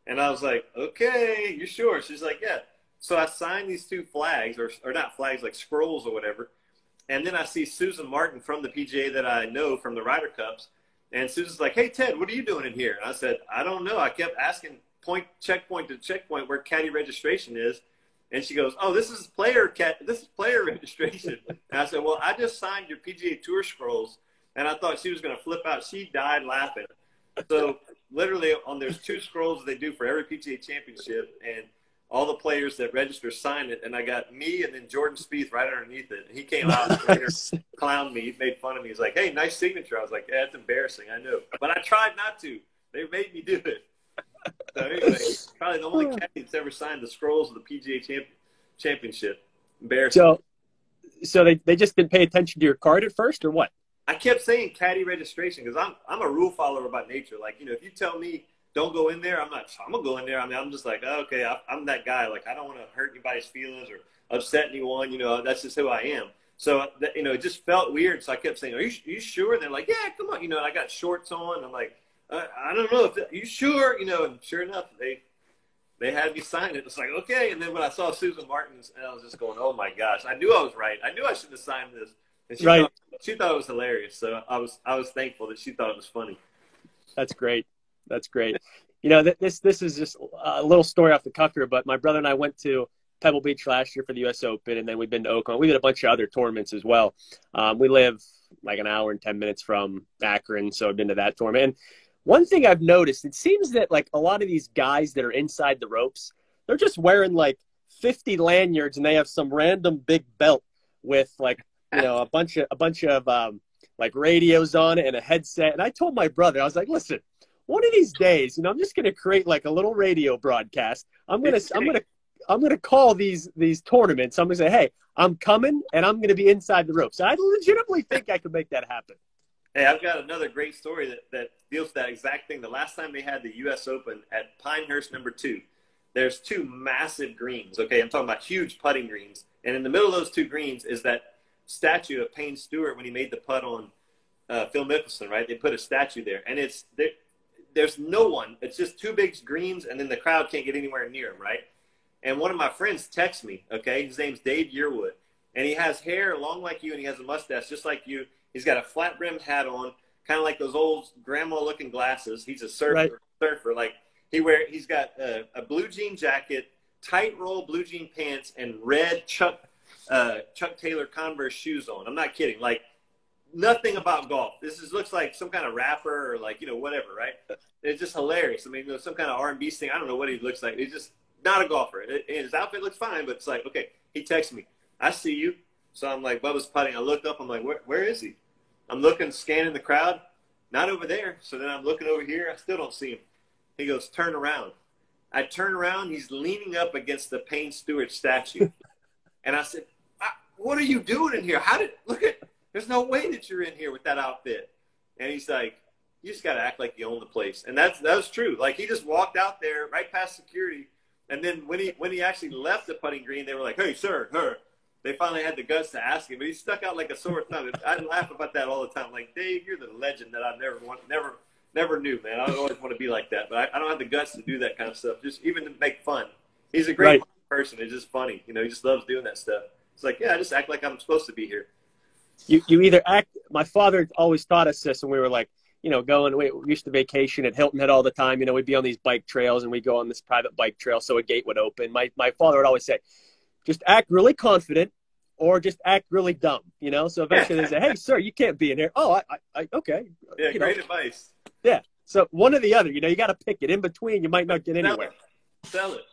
And I was like, okay, you sure? She's like, yeah. So I signed these 2 flags, or not flags, like scrolls or whatever. And then I see Susan Martin from the PGA that I know from the Ryder Cups. And Susan's like, hey, Ted, what are you doing in here? And I said, I don't know. I kept asking checkpoint to checkpoint where caddy registration is, and she goes, oh, this is player registration. And I said, well, I just signed your PGA Tour scrolls. And I thought she was going to flip out. She died laughing. So literally there's 2 scrolls they do for every PGA Championship, and all the players that register signed it, and I got me and then Jordan Spieth right underneath it. And he came out and later clowned me. He made fun of me. He's like, "Hey, nice signature." I was like, "Yeah, it's embarrassing. I know, but I tried not to. They made me do it." So anyway, probably the only caddy that's ever signed the scrolls of the PGA Championship. Embarrassing. So they just didn't pay attention to your card at first, or what? I kept saying caddy registration because I'm a rule follower by nature. Like, you know, if you tell me don't go in there, I'm gonna go in there. I mean, I'm just like, oh, okay, I'm that guy. Like, I don't want to hurt anybody's feelings or upset anyone. You know, that's just who I am. So you know, it just felt weird. So I kept saying, are you sure? And they're like, yeah, come on. You know, and I got shorts on. I'm like, I don't know. Are you sure? You know, and sure enough, they had me sign it. It's like, okay. And then when I saw Susan Martin's, and I was just going, oh my gosh, I knew I was right. I knew I should have signed this. And she thought it was hilarious. So I was thankful that she thought it was funny. That's great. That's great. You know, this is just a little story off the cuff here, but my brother and I went to Pebble Beach last year for the U.S. Open, and then we've been to Oakland. We did a bunch of other tournaments as well. We live like an hour and 10 minutes from Akron, so I've been to that tournament. And one thing I've noticed, it seems that like a lot of these guys that are inside the ropes, they're just wearing like 50 lanyards, and they have some random big belt with like, you know, a bunch of like radios on it and a headset. And I told my brother, I was like, listen, one of these days, you know, I'm just going to create like a little radio broadcast. I'm going to call these tournaments. I'm going to say, hey, I'm coming and I'm going to be inside the ropes. I legitimately think I could make that happen. Hey, I've got another great story that deals with that exact thing. The last time they had the U.S. Open at Pinehurst No. 2, there's two massive greens. Okay, I'm talking about huge putting greens. And in the middle of those two greens is that statue of Payne Stewart when he made the putt on Phil Mickelson, right? They put a statue there. And there's no one. It's just two big greens, and then the crowd can't get anywhere near him, right? And one of my friends texts me, okay? His name's Dave Yearwood. And he has hair long like you, and he has a mustache just like you. He's got a flat-brimmed hat on, kind of like those old grandma-looking glasses. He's a surfer. Right. Like he's got a blue jean jacket, tight roll blue jean pants, and red Chuck Taylor Converse shoes on. I'm not kidding. Like, nothing about golf. This looks like some kind of rapper or like, you know, whatever, right? It's just hilarious. I mean, you know, some kind of R&B thing. I don't know what he looks like. He's just not a golfer. His outfit looks fine, but it's like, okay, he texts me, I see you. So I'm like, Bubba's putting. I look up. I'm like, where is he? I'm looking, scanning the crowd. Not over there. So then I'm looking over here. I still don't see him. He goes, turn around. I turn around. He's leaning up against the Payne Stewart statue. And I said, what are you doing in here? There's no way that you're in here with that outfit. And he's like, you just got to act like you own the place. And that was true. Like, he just walked out there right past security. And then when he actually left the putting green, they were like, hey, sir, her. They finally had the guts to ask him, but he stuck out like a sore thumb. I laugh about that all the time. Like, Dave, you're the legend that I never knew, man. I always want to be like that, but I don't have the guts to do that kind of stuff, just even to make fun. He's a great person. It's just funny. You know, he just loves doing that stuff. It's like, yeah, I just act like I'm supposed to be here. You either act – my father always taught us this when we were like, you know, we used to vacation at Hilton Head all the time. You know, we'd be on these bike trails and we'd go on this private bike trail so a gate would open. My father would always say, just act really confident or just act really dumb, you know? So eventually they say, hey, sir, you can't be in here. Oh, I okay. Yeah, great advice. Yeah. So one or the other, you know, you got to pick it. In between, you might not get anywhere. Sell it.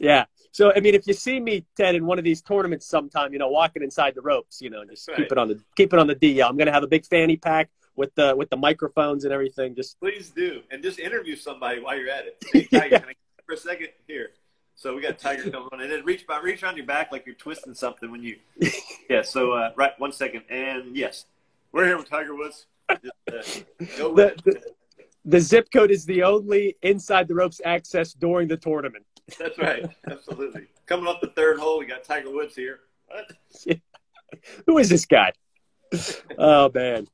Yeah. So, I mean, if you see me, Ted, in one of these tournaments sometime, you know, walking inside the ropes, you know, just keep it on the DL. I'm going to have a big fanny pack with the microphones and everything. Just please do. And just interview somebody while you're at it. Hey, Tiger, can I get for a second? Here. So we got Tiger coming on. And then reach around your back like you're twisting something when you – yeah, so right, 1 second. And, yes, we're here with Tiger Woods. Just, go with it. The zip code is the only inside the ropes access during the tournament. That's right. Absolutely. Coming up the third hole, we got Tiger Woods here. What? Yeah. Who is this guy? Oh, man.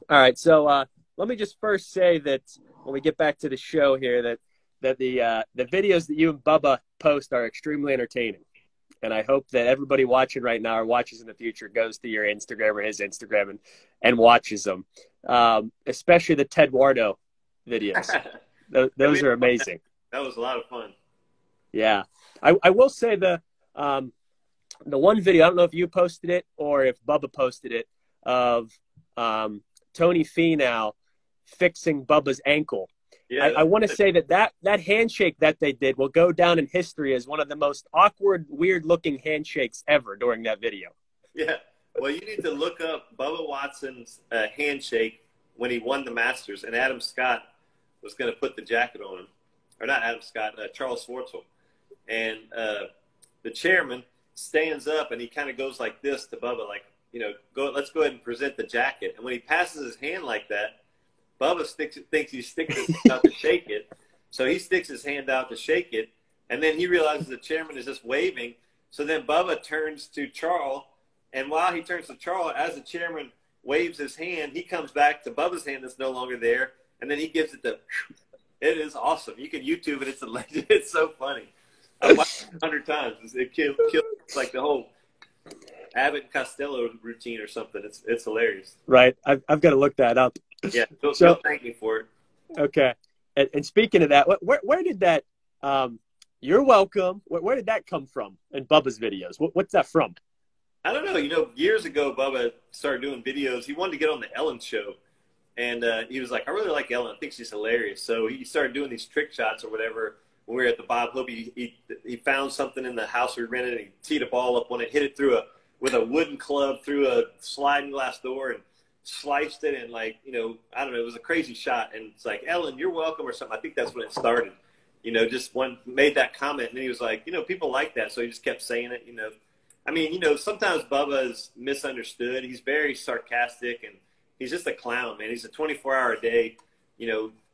All right. So let me just first say that when we get back to the show here, that the videos that you and Bubba post are extremely entertaining. And I hope that everybody watching right now or watches in the future goes to your Instagram or his Instagram and watches them, especially the Ted Wardo videos. Those are amazing. That was a lot of fun. Yeah. I will say the one video, I don't know if you posted it or if Bubba posted it, of Tony Finau fixing Bubba's ankle. Yeah, I want to say that handshake that they did will go down in history as one of the most awkward, weird-looking handshakes ever during that video. yeah. Well, you need to look up Bubba Watson's handshake when he won the Masters, and Adam Scott was going to put the jacket on him, or not Adam Scott, Charles Schwartzel, and the chairman stands up and he kind of goes like this to Bubba, like, let's go ahead and present the jacket. And when he passes his hand like that, Bubba thinks he's sticking his hand out to shake it, so he sticks his hand out to shake it, and then he realizes the chairman is just waving. So then Bubba turns to Charles, and while he turns to Charles, as the chairman waves his hand, he comes back to Bubba's hand that's no longer there, and then he gives it the. It is awesome. You can YouTube it. It's a legend. It's so funny. I've watched it 100 times. It kills like the whole Abbott and Costello routine or something. It's hilarious. Right. I've got to look that up. Yeah. He'll thank me for it. Okay. And speaking of that, where did that you're welcome. Where did that come from in Bubba's videos? What's that from? I don't know. Years ago, Bubba started doing videos. He wanted to get on the Ellen show. And he was like, I really like Ellen. I think she's hilarious. So he started doing these trick shots or whatever. When we were at the Bob Hope, he found something in the house we rented, and he teed a ball up on it, hit it with a wooden club through a sliding glass door and sliced it. And, I don't know, it was a crazy shot. And it's like, Ellen, you're welcome or something. I think that's when it started. Just one made that comment. And then he was like, people like that. So he just kept saying it, I mean, sometimes Bubba is misunderstood. He's very sarcastic, and he's just a clown, man. He's a 24-hour-a-day,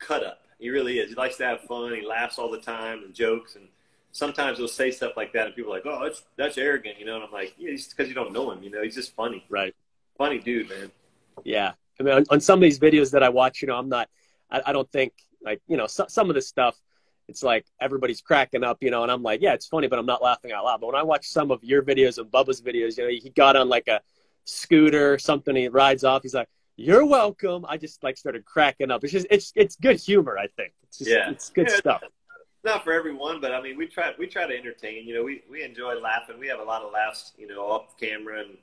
cut up. He really is. He likes to have fun. He laughs all the time and jokes. And sometimes he'll say stuff like that, and people are like, oh, that's arrogant, And I'm like, yeah, it's because you don't know him, He's just funny. Right. Funny dude, man. Yeah. I mean, on some of these videos that I watch, I don't think, some of this stuff, it's like everybody's cracking up, and I'm like, yeah, it's funny, but I'm not laughing out loud. But when I watch some of your videos and Bubba's videos, he got on like a scooter or something, he rides off, he's like, you're welcome. I just started cracking up. It's good humor, I think. It's good stuff. Not for everyone, but I mean, we try to entertain. We enjoy laughing. We have a lot of laughs, off camera, and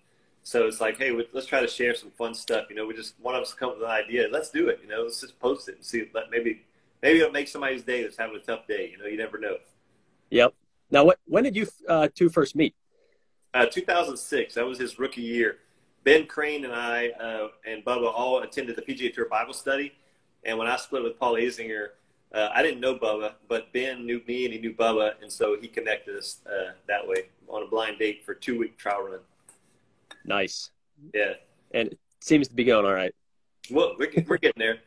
so it's like, hey, let's try to share some fun stuff. We just one of us come up with an idea. Let's do it. Let's just post it and see. Maybe it'll make somebody's day that's having a tough day. You never know. Yep. Now, when did you two first meet? 2006. That was his rookie year. Ben Crane and I and Bubba all attended the PGA Tour Bible study. And when I split with Paul Azinger, I didn't know Bubba, but Ben knew me and he knew Bubba. And so he connected us that way on a blind date for a 2-week trial run. Nice. Yeah. And it seems to be going all right. Well, we're getting there.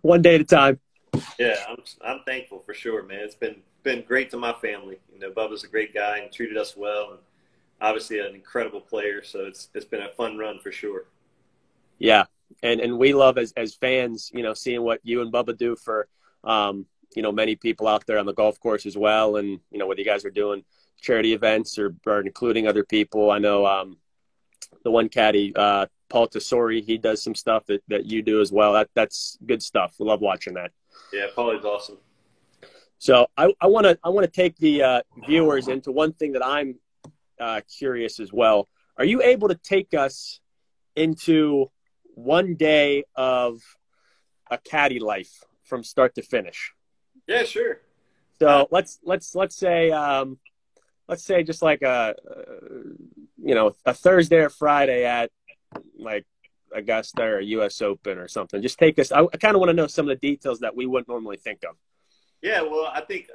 One day at a time. Yeah, I'm thankful for sure, man. It's been great to my family. Bubba's a great guy and treated us well, and obviously an incredible player. So it's been a fun run for sure. Yeah, and we love as fans, seeing what you and Bubba do for many people out there on the golf course as well, and whether you guys are doing charity events or including other people. I know the one caddy, Paul Tesori, he does some stuff that you do as well. That's good stuff. We love watching that. Yeah, Paul's awesome. So I want to take the viewers into one thing that I'm curious as well. Are you able to take us into one day of a caddy life from start to finish? Yeah, sure. So let's say just like a Thursday or Friday at like Augusta or US Open or something. Just take us. I kind of want to know some of the details that we wouldn't normally think of. Yeah, well, I think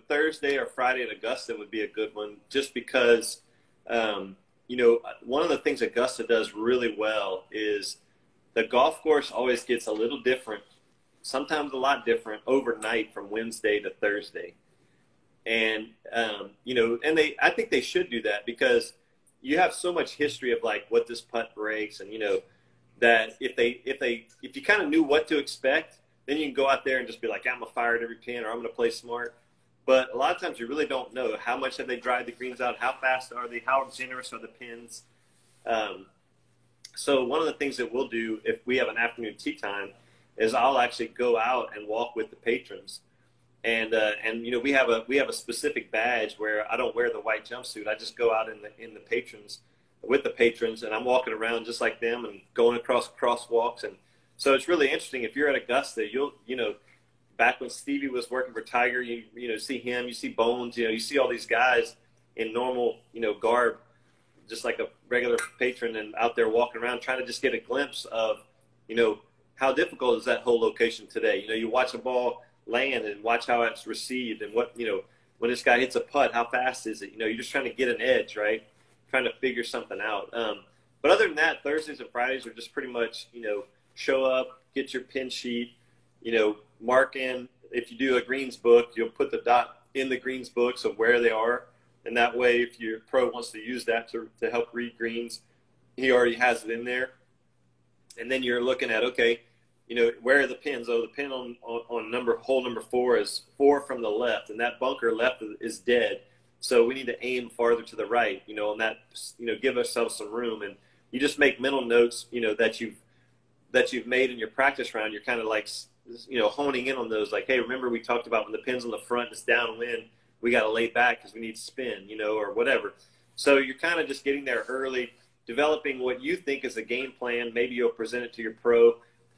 Thursday or Friday at Augusta would be a good one, just because one of the things Augusta does really well is the golf course always gets a little different, sometimes a lot different overnight from Wednesday to Thursday. And, I think they should do that because you have so much history of like what this putt breaks. And, that if you kind of knew what to expect, then you can go out there and just be like, I'm going to fire at every pin or I'm going to play smart. But a lot of times you really don't know how much have they dried the greens out, how fast are they, how generous are the pins. So one of the things that we'll do if we have an afternoon tee time is I'll actually go out and walk with the patrons. And we have a specific badge where I don't wear the white jumpsuit. I just go out in the patrons with the patrons, and I'm walking around just like them and going across crosswalks and So it's really interesting. If you're at Augusta, back when Stevie was working for Tiger, you see him, you see Bones, you see all these guys in normal, garb, just like a regular patron, and out there walking around trying to just get a glimpse of, how difficult is that whole location today? You watch a ball land and watch how it's received, and what, when this guy hits a putt, how fast is it? You're just trying to get an edge, right? Trying to figure something out. But other than that, Thursdays and Fridays are just pretty much, show up, get your pin sheet, mark in. If you do a greens book, you'll put the dot in the greens book of where they are. And that way, if your pro wants to use that to help read greens, he already has it in there. And then you're looking at, okay, where are the pins? Oh, the pin on hole number 4 is 4 from the left, and that bunker left is dead. So we need to aim farther to the right, and that, give ourselves some room. And you just make mental notes, that you've made in your practice round. You're kind of like, honing in on those. Like, hey, remember we talked about when the pin's on the front, it's downwind, we got to lay back because we need spin, or whatever. So you're kind of just getting there early, developing what you think is a game plan. Maybe you'll present it to your pro,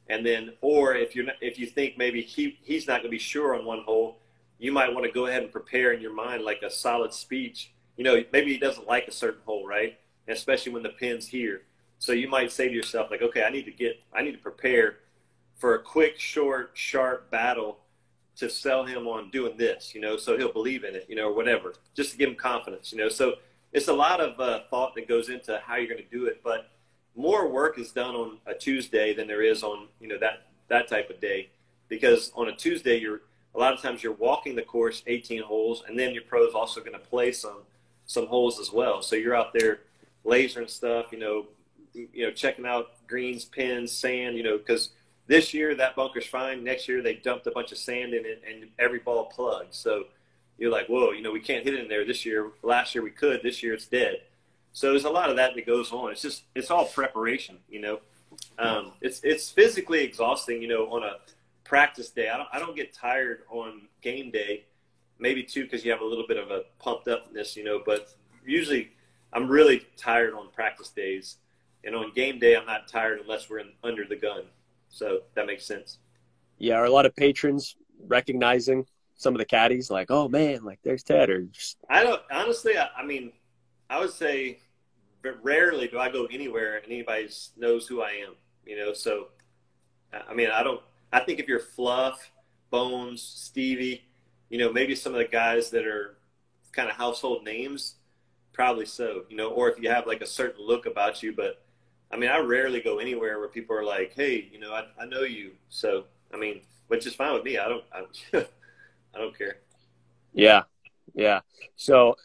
and then, or if you think maybe he's not going to be sure on one hole, you might want to go ahead and prepare in your mind like a solid speech. Maybe he doesn't like a certain hole, right? And especially when the pin's here. So you might say to yourself, like, okay, I need to prepare for a quick, short, sharp battle to sell him on doing this, so he'll believe in it, or whatever, just to give him confidence, So it's a lot of thought that goes into how you're going to do it, but more work is done on a Tuesday than there is on, that type of day, because on a Tuesday, a lot of times you're walking the course 18 holes, and then your pro is also going to play some holes as well. So you're out there lasering stuff, checking out greens, pins, sand, because this year that bunker's fine. Next year they dumped a bunch of sand in it and every ball plugged. So you're like, whoa, we can't hit it in there this year. Last year we could. This year it's dead. So there's a lot of that goes on. It's all preparation, It's physically exhausting, on a practice day. I don't get tired on game day, maybe too because you have a little bit of a pumped upness, but usually I'm really tired on practice days. And on game day, I'm not tired unless we're under the gun. So that makes sense. Yeah, are a lot of patrons recognizing some of the caddies, like, oh man, like there's Ted, or just... I don't honestly. I would say rarely do I go anywhere and anybody knows who I am. So I think if you're Fluff, Bones, Stevie, maybe some of the guys that are kind of household names, probably so. Or if you have like a certain look about you, but. I rarely go anywhere where people are like, hey, I know you. So, which is fine with me. I don't care. Yeah. Yeah. So,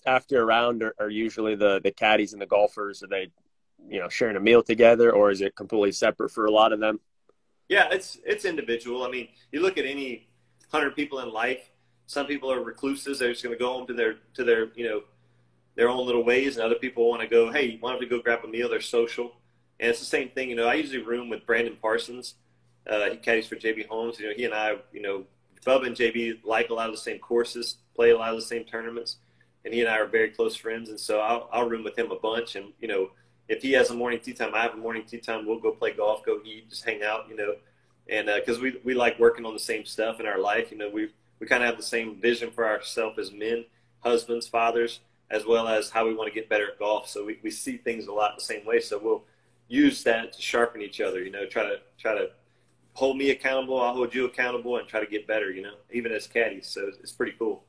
after a round are usually the caddies and the golfers, are they, sharing a meal together, or is it completely separate for a lot of them? Yeah, it's individual. You look at any 100 people in life, some people are recluses. They're just going to go home to their, their own little ways, and other people want to go, hey, why don't we go grab a meal? They're social. And it's the same thing. I usually room with Brandon Parsons. He caddies for JB Holmes. He and I, Bubba and JB like a lot of the same courses, play a lot of the same tournaments, and he and I are very close friends. And so I'll room with him a bunch. And, if he has a morning tee time, I have a morning tee time, we'll go play golf, go eat, just hang out, and because we like working on the same stuff in our life. We kind of have the same vision for ourselves as men, husbands, fathers, as well as how we want to get better at golf. So we see things a lot the same way. So we'll use that to sharpen each other, try to hold me accountable. I'll hold you accountable and try to get better, even as caddies. So it's pretty cool.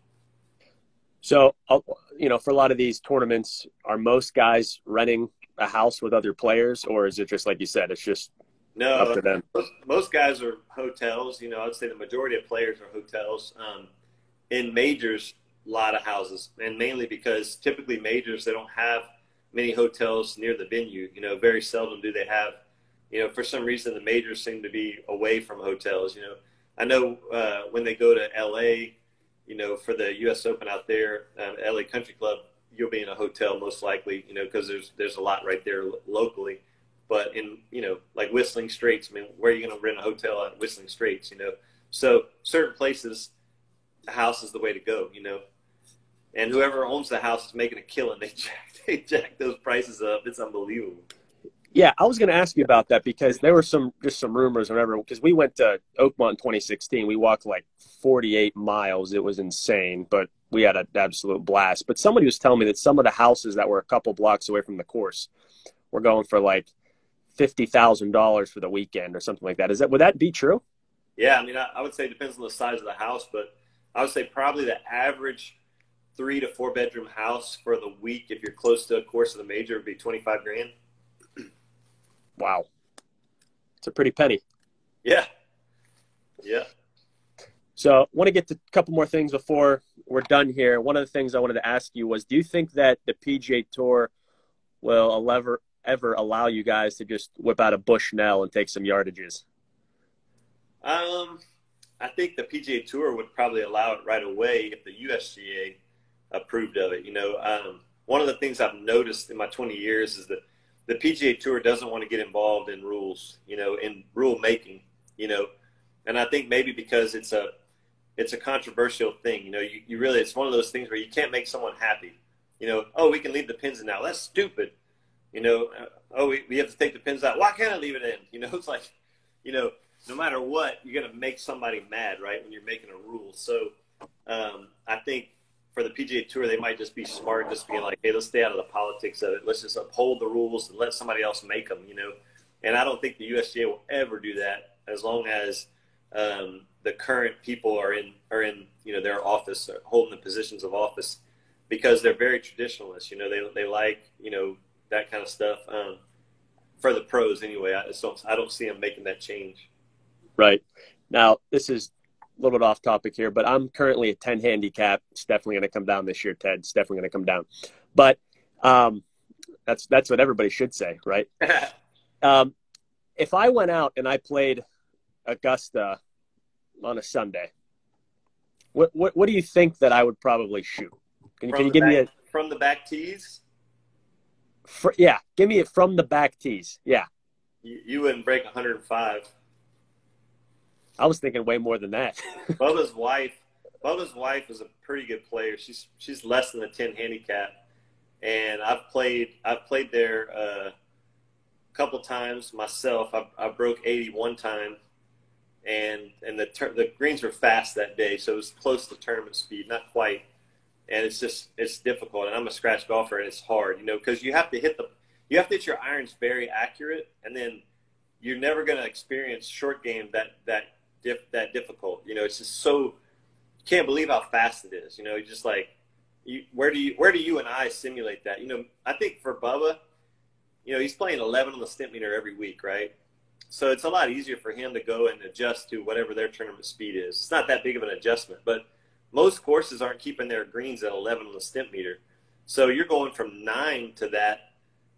So, for a lot of these tournaments, are most guys renting a house with other players, or is it just like you said, it's just up to them? Most guys are hotels. I'd say the majority of players are hotels. In majors, a lot of houses, and mainly because typically majors, they don't have many hotels near the venue. Very seldom do they have, for some reason the majors seem to be away from hotels. I know when they go to LA, for the US Open out there, LA Country Club, you'll be in a hotel most likely, because there's a lot right there locally. But in, like Whistling Straits, where are you going to rent a hotel at Whistling Straits, So certain places, the house is the way to go, And whoever owns the house is making a killing. They jack those prices up. It's unbelievable. Yeah, I was going to ask you about that because there were some rumors or whatever. Because we went to Oakmont in 2016, we walked like 48 miles. It was insane, but we had an absolute blast. But somebody was telling me that some of the houses that were a couple blocks away from the course were going for like $50,000 for the weekend or something like that. Would that be true? Yeah, I mean, I would say it depends on the size of the house, but I would say probably the average 3 to 4 bedroom house for the week, if you're close to a course of the major, would be 25 grand. Wow, it's a pretty penny. Yeah, yeah. So I want to get to a couple more things before we're done here. One of the things I wanted to ask you was, do you think that the PGA Tour will ever allow you guys to just whip out a Bushnell and take some yardages? I think the PGA Tour would probably allow it right away if the USGA approved of it. One of the things I've noticed in my 20 years is that the PGA Tour doesn't want to get involved in rules, in rule making, and I think maybe because it's a controversial thing, you really, it's one of those things where you can't make someone happy, oh, we can leave the pins in now. That's stupid. Oh, we have to take the pins out. Why can't I leave it in? It's like, no matter what, you're going to make somebody mad, right, when you're making a rule. So I think for the PGA Tour, they might just be smart, just being like, hey, let's stay out of the politics of it. Let's just uphold the rules and let somebody else make them, And I don't think the USGA will ever do that as long as the current people are in their office, holding the positions of office, because they're very traditionalist. They like that kind of stuff. For the pros, anyway, I don't see them making that change. Right. Now, this is a little bit off topic here, but I'm currently a 10 handicap. It's definitely going to come down this year, Ted. It's definitely going to come down. But that's what everybody should say, right? If I went out and I played Augusta on a Sunday, what do you think that I would probably shoot? Can you give me from the back tees? Yeah, give me it from the back tees. Yeah. You wouldn't break 105. I was thinking way more than that. Bubba's wife is a pretty good player. She's less than a 10 handicap, and I've played there a couple times myself. I broke 80 one time, and the greens were fast that day, so it was close to tournament speed, not quite. And it's difficult. And I'm a scratch golfer, and it's hard, because you have to hit your irons very accurate, and then you're never going to experience short game that difficult. It's just so, you can't believe how fast it is. You're just like, where do you and I simulate that? I think for Bubba, he's playing 11 on the Stimpmeter every week, right? So it's a lot easier for him to go and adjust to whatever their tournament speed is. It's not that big of an adjustment, but most courses aren't keeping their greens at 11 on the Stimpmeter. So you're going from 9 to that,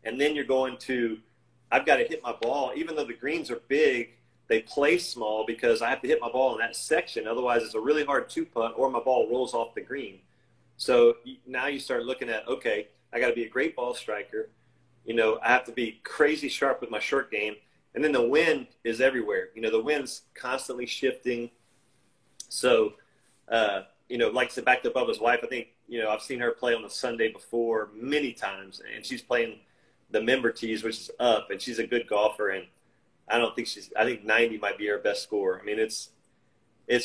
and then you're going to, I've got to hit my ball. Even though the greens are big, they play small because I have to hit my ball in that section. Otherwise, it's a really hard two-putt or my ball rolls off the green. So now you start looking at, okay, I got to be a great ball striker. I have to be crazy sharp with my short game. And then the wind is everywhere. The wind's constantly shifting. So, like I said, back to Bubba's wife, I think, I've seen her play on the Sunday before many times, and she's playing the member tees, which is up, and she's a good golfer. And I think 90 might be her best score. I mean, it's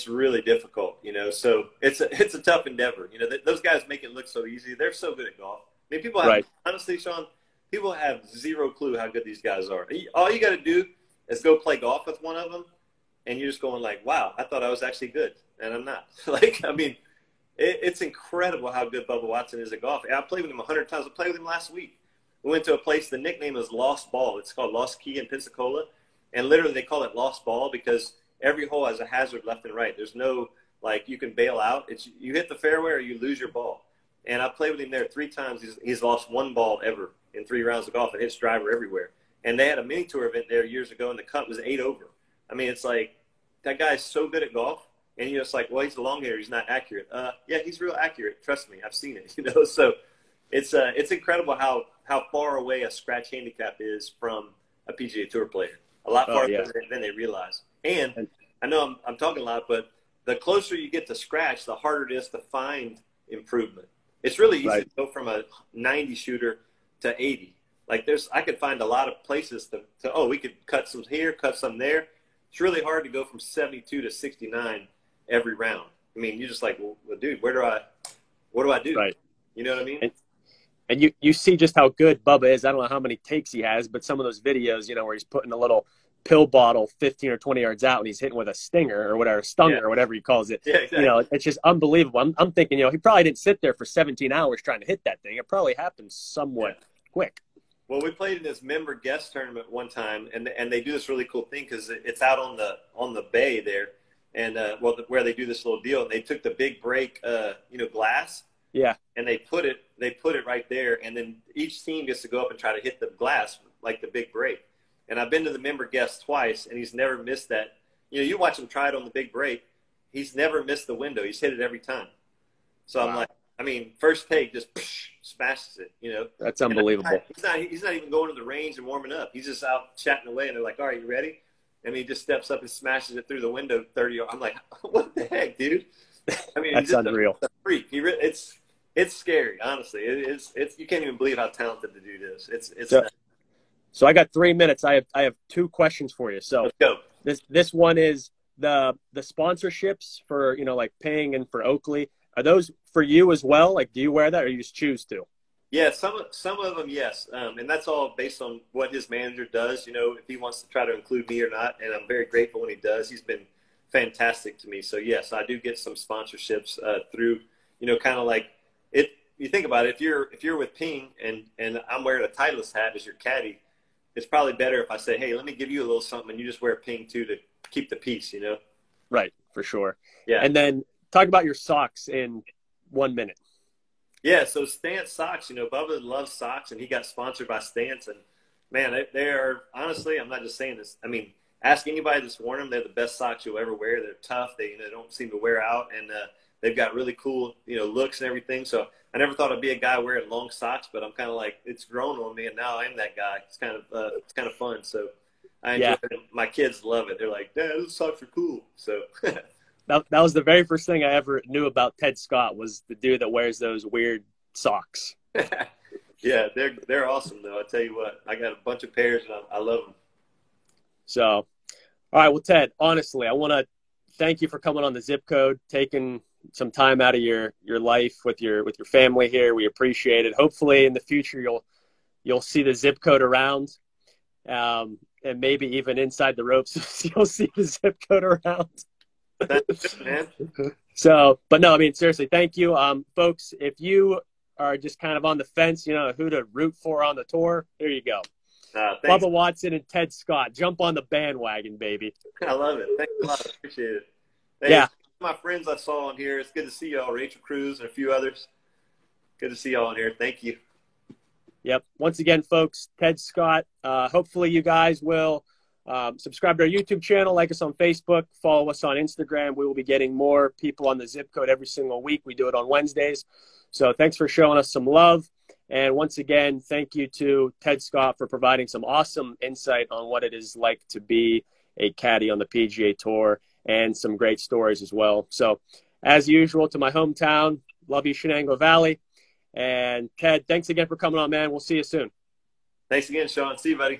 really difficult, so it's a tough endeavor. Those guys make it look so easy. They're so good at golf. I mean, honestly, Sean, people have zero clue how good these guys are. All you got to do is go play golf with one of them, and you're just going like, wow, I thought I was actually good, and I'm not. It's incredible how good Bubba Watson is at golf. I played with him 100 times. I played with him last week. We went to a place, the nickname is Lost Ball. It's called Lost Key in Pensacola, and literally they call it Lost Ball because every hole has a hazard left and right. There's no, you can bail out. It's you hit the fairway or you lose your ball. And I played with him there 3 times. He's lost 1 ball ever in 3 rounds of golf and hits driver everywhere. And they had a mini tour event there years ago, and the cut was 8 over. I mean, it's like, that guy's so good at golf. And you're just like, well, he's a long hitter. He's not accurate. Yeah, he's real accurate. Trust me. I've seen it, So it's incredible how far away a scratch handicap is from a PGA Tour player. A lot farther than they realize. And I know I'm talking a lot, but the closer you get to scratch, the harder it is to find improvement. It's really easy to go from a 90 shooter to 80. Like I could find a lot of places oh, we could cut some here, cut some there. It's really hard to go from 72 to 69 every round. I mean, you're just like, well, dude, what do I do? Right. You know what I mean? And you see just how good Bubba is. I don't know how many takes he has, but some of those videos, you know, where he's putting a little pill bottle 15 or 20 yards out and he's hitting with a stinger or whatever, stunger or whatever he calls it. Yeah, exactly. You know, it's just unbelievable. I'm thinking, you know, he probably didn't sit there for 17 hours trying to hit that thing. It probably happened somewhat quick. Well, we played in this member guest tournament one time, and they do this really cool thing because it's out on the bay there, and where they do this little deal, and they took the big break, glass. Yeah. And they put it right there, and then each team gets to go up and try to hit the glass like the big break. And I've been to the member guest twice, and he's never missed that. You know, you watch him try it on the big break. He's never missed the window. He's hit it every time. So wow. I'm like, I mean, first take just smashes it. You know, that's unbelievable. He's not even going to the range and warming up. He's just out chatting away, and they're like, "All right, you ready?" And he just steps up and smashes it through the window 30 yards. I'm like, "What the heck, dude?" I mean, that's he's just unreal. A freak. It's scary, honestly. It's you can't even believe how talented the dude is. It's so I got 3 minutes. I have 2 questions for you. So let's go. This one is the sponsorships for, you know, like Ping and for Oakley. Are those for you as well? Like, do you wear that or you just choose to? Yeah, some of them, yes. And that's all based on what his manager does, you know, if he wants to try to include me or not. And I'm very grateful when he does. He's been fantastic to me. So, yes, I do get some sponsorships through, you know, kind of like it. You think about it, if you're with Ping and I'm wearing a Titleist hat as your caddy, it's probably better if I say, hey, let me give you a little something and you just wear Ping too to keep the peace, you know? Right, for sure. Yeah. And then talk about your socks in 1 minute. Yeah, so Stance socks, you know, Bubba loves socks, and he got sponsored by Stance. And, man, they are – honestly, I'm not just saying this. I mean, ask anybody that's worn them. They're the best socks you'll ever wear. They're tough. They don't seem to wear out, and they've got really cool, you know, looks and everything. So I never thought I'd be a guy wearing long socks, but I'm kind of like it's grown on me, and now I'm that guy. It's kind of fun. So I enjoy it. My kids love it. They're like, Dad, those socks are cool. So – That was the very first thing I ever knew about Ted Scott was the dude that wears those weird socks. Yeah, they're awesome, though. I tell you what, I got a bunch of pairs, and I love them. So, all right, well, Ted, honestly, I want to thank you for coming on the Zip Code, taking some time out of your life with your family here. We appreciate it. Hopefully, in the future, you'll see the Zip Code around, and maybe even inside the ropes, you'll see the Zip Code around. That's it, man. So, but no, I mean, seriously, thank you. Folks, if you are just kind of on the fence, you know, who to root for on the tour, here you go. Bubba Watson and Ted Scott. Jump on the bandwagon, baby. I love it. Thanks a lot. I appreciate it. Hey, yeah. My friends I saw on here, it's good to see y'all. Rachel Cruz and a few others. Good to see y'all on here. Thank you. Yep. Once again, folks, Ted Scott. Hopefully you guys will subscribe to our YouTube channel, like us on Facebook, follow us on Instagram. We will be getting more people on the Zip Code every single week. We do it on Wednesdays. So thanks for showing us some love. And once again, thank you to Ted Scott for providing some awesome insight on what it is like to be a caddy on the PGA Tour and some great stories as well. So as usual, to my hometown, love you, Shenango Valley. And Ted, thanks again for coming on, man. We'll see you soon. Thanks again, Sean. See you, buddy.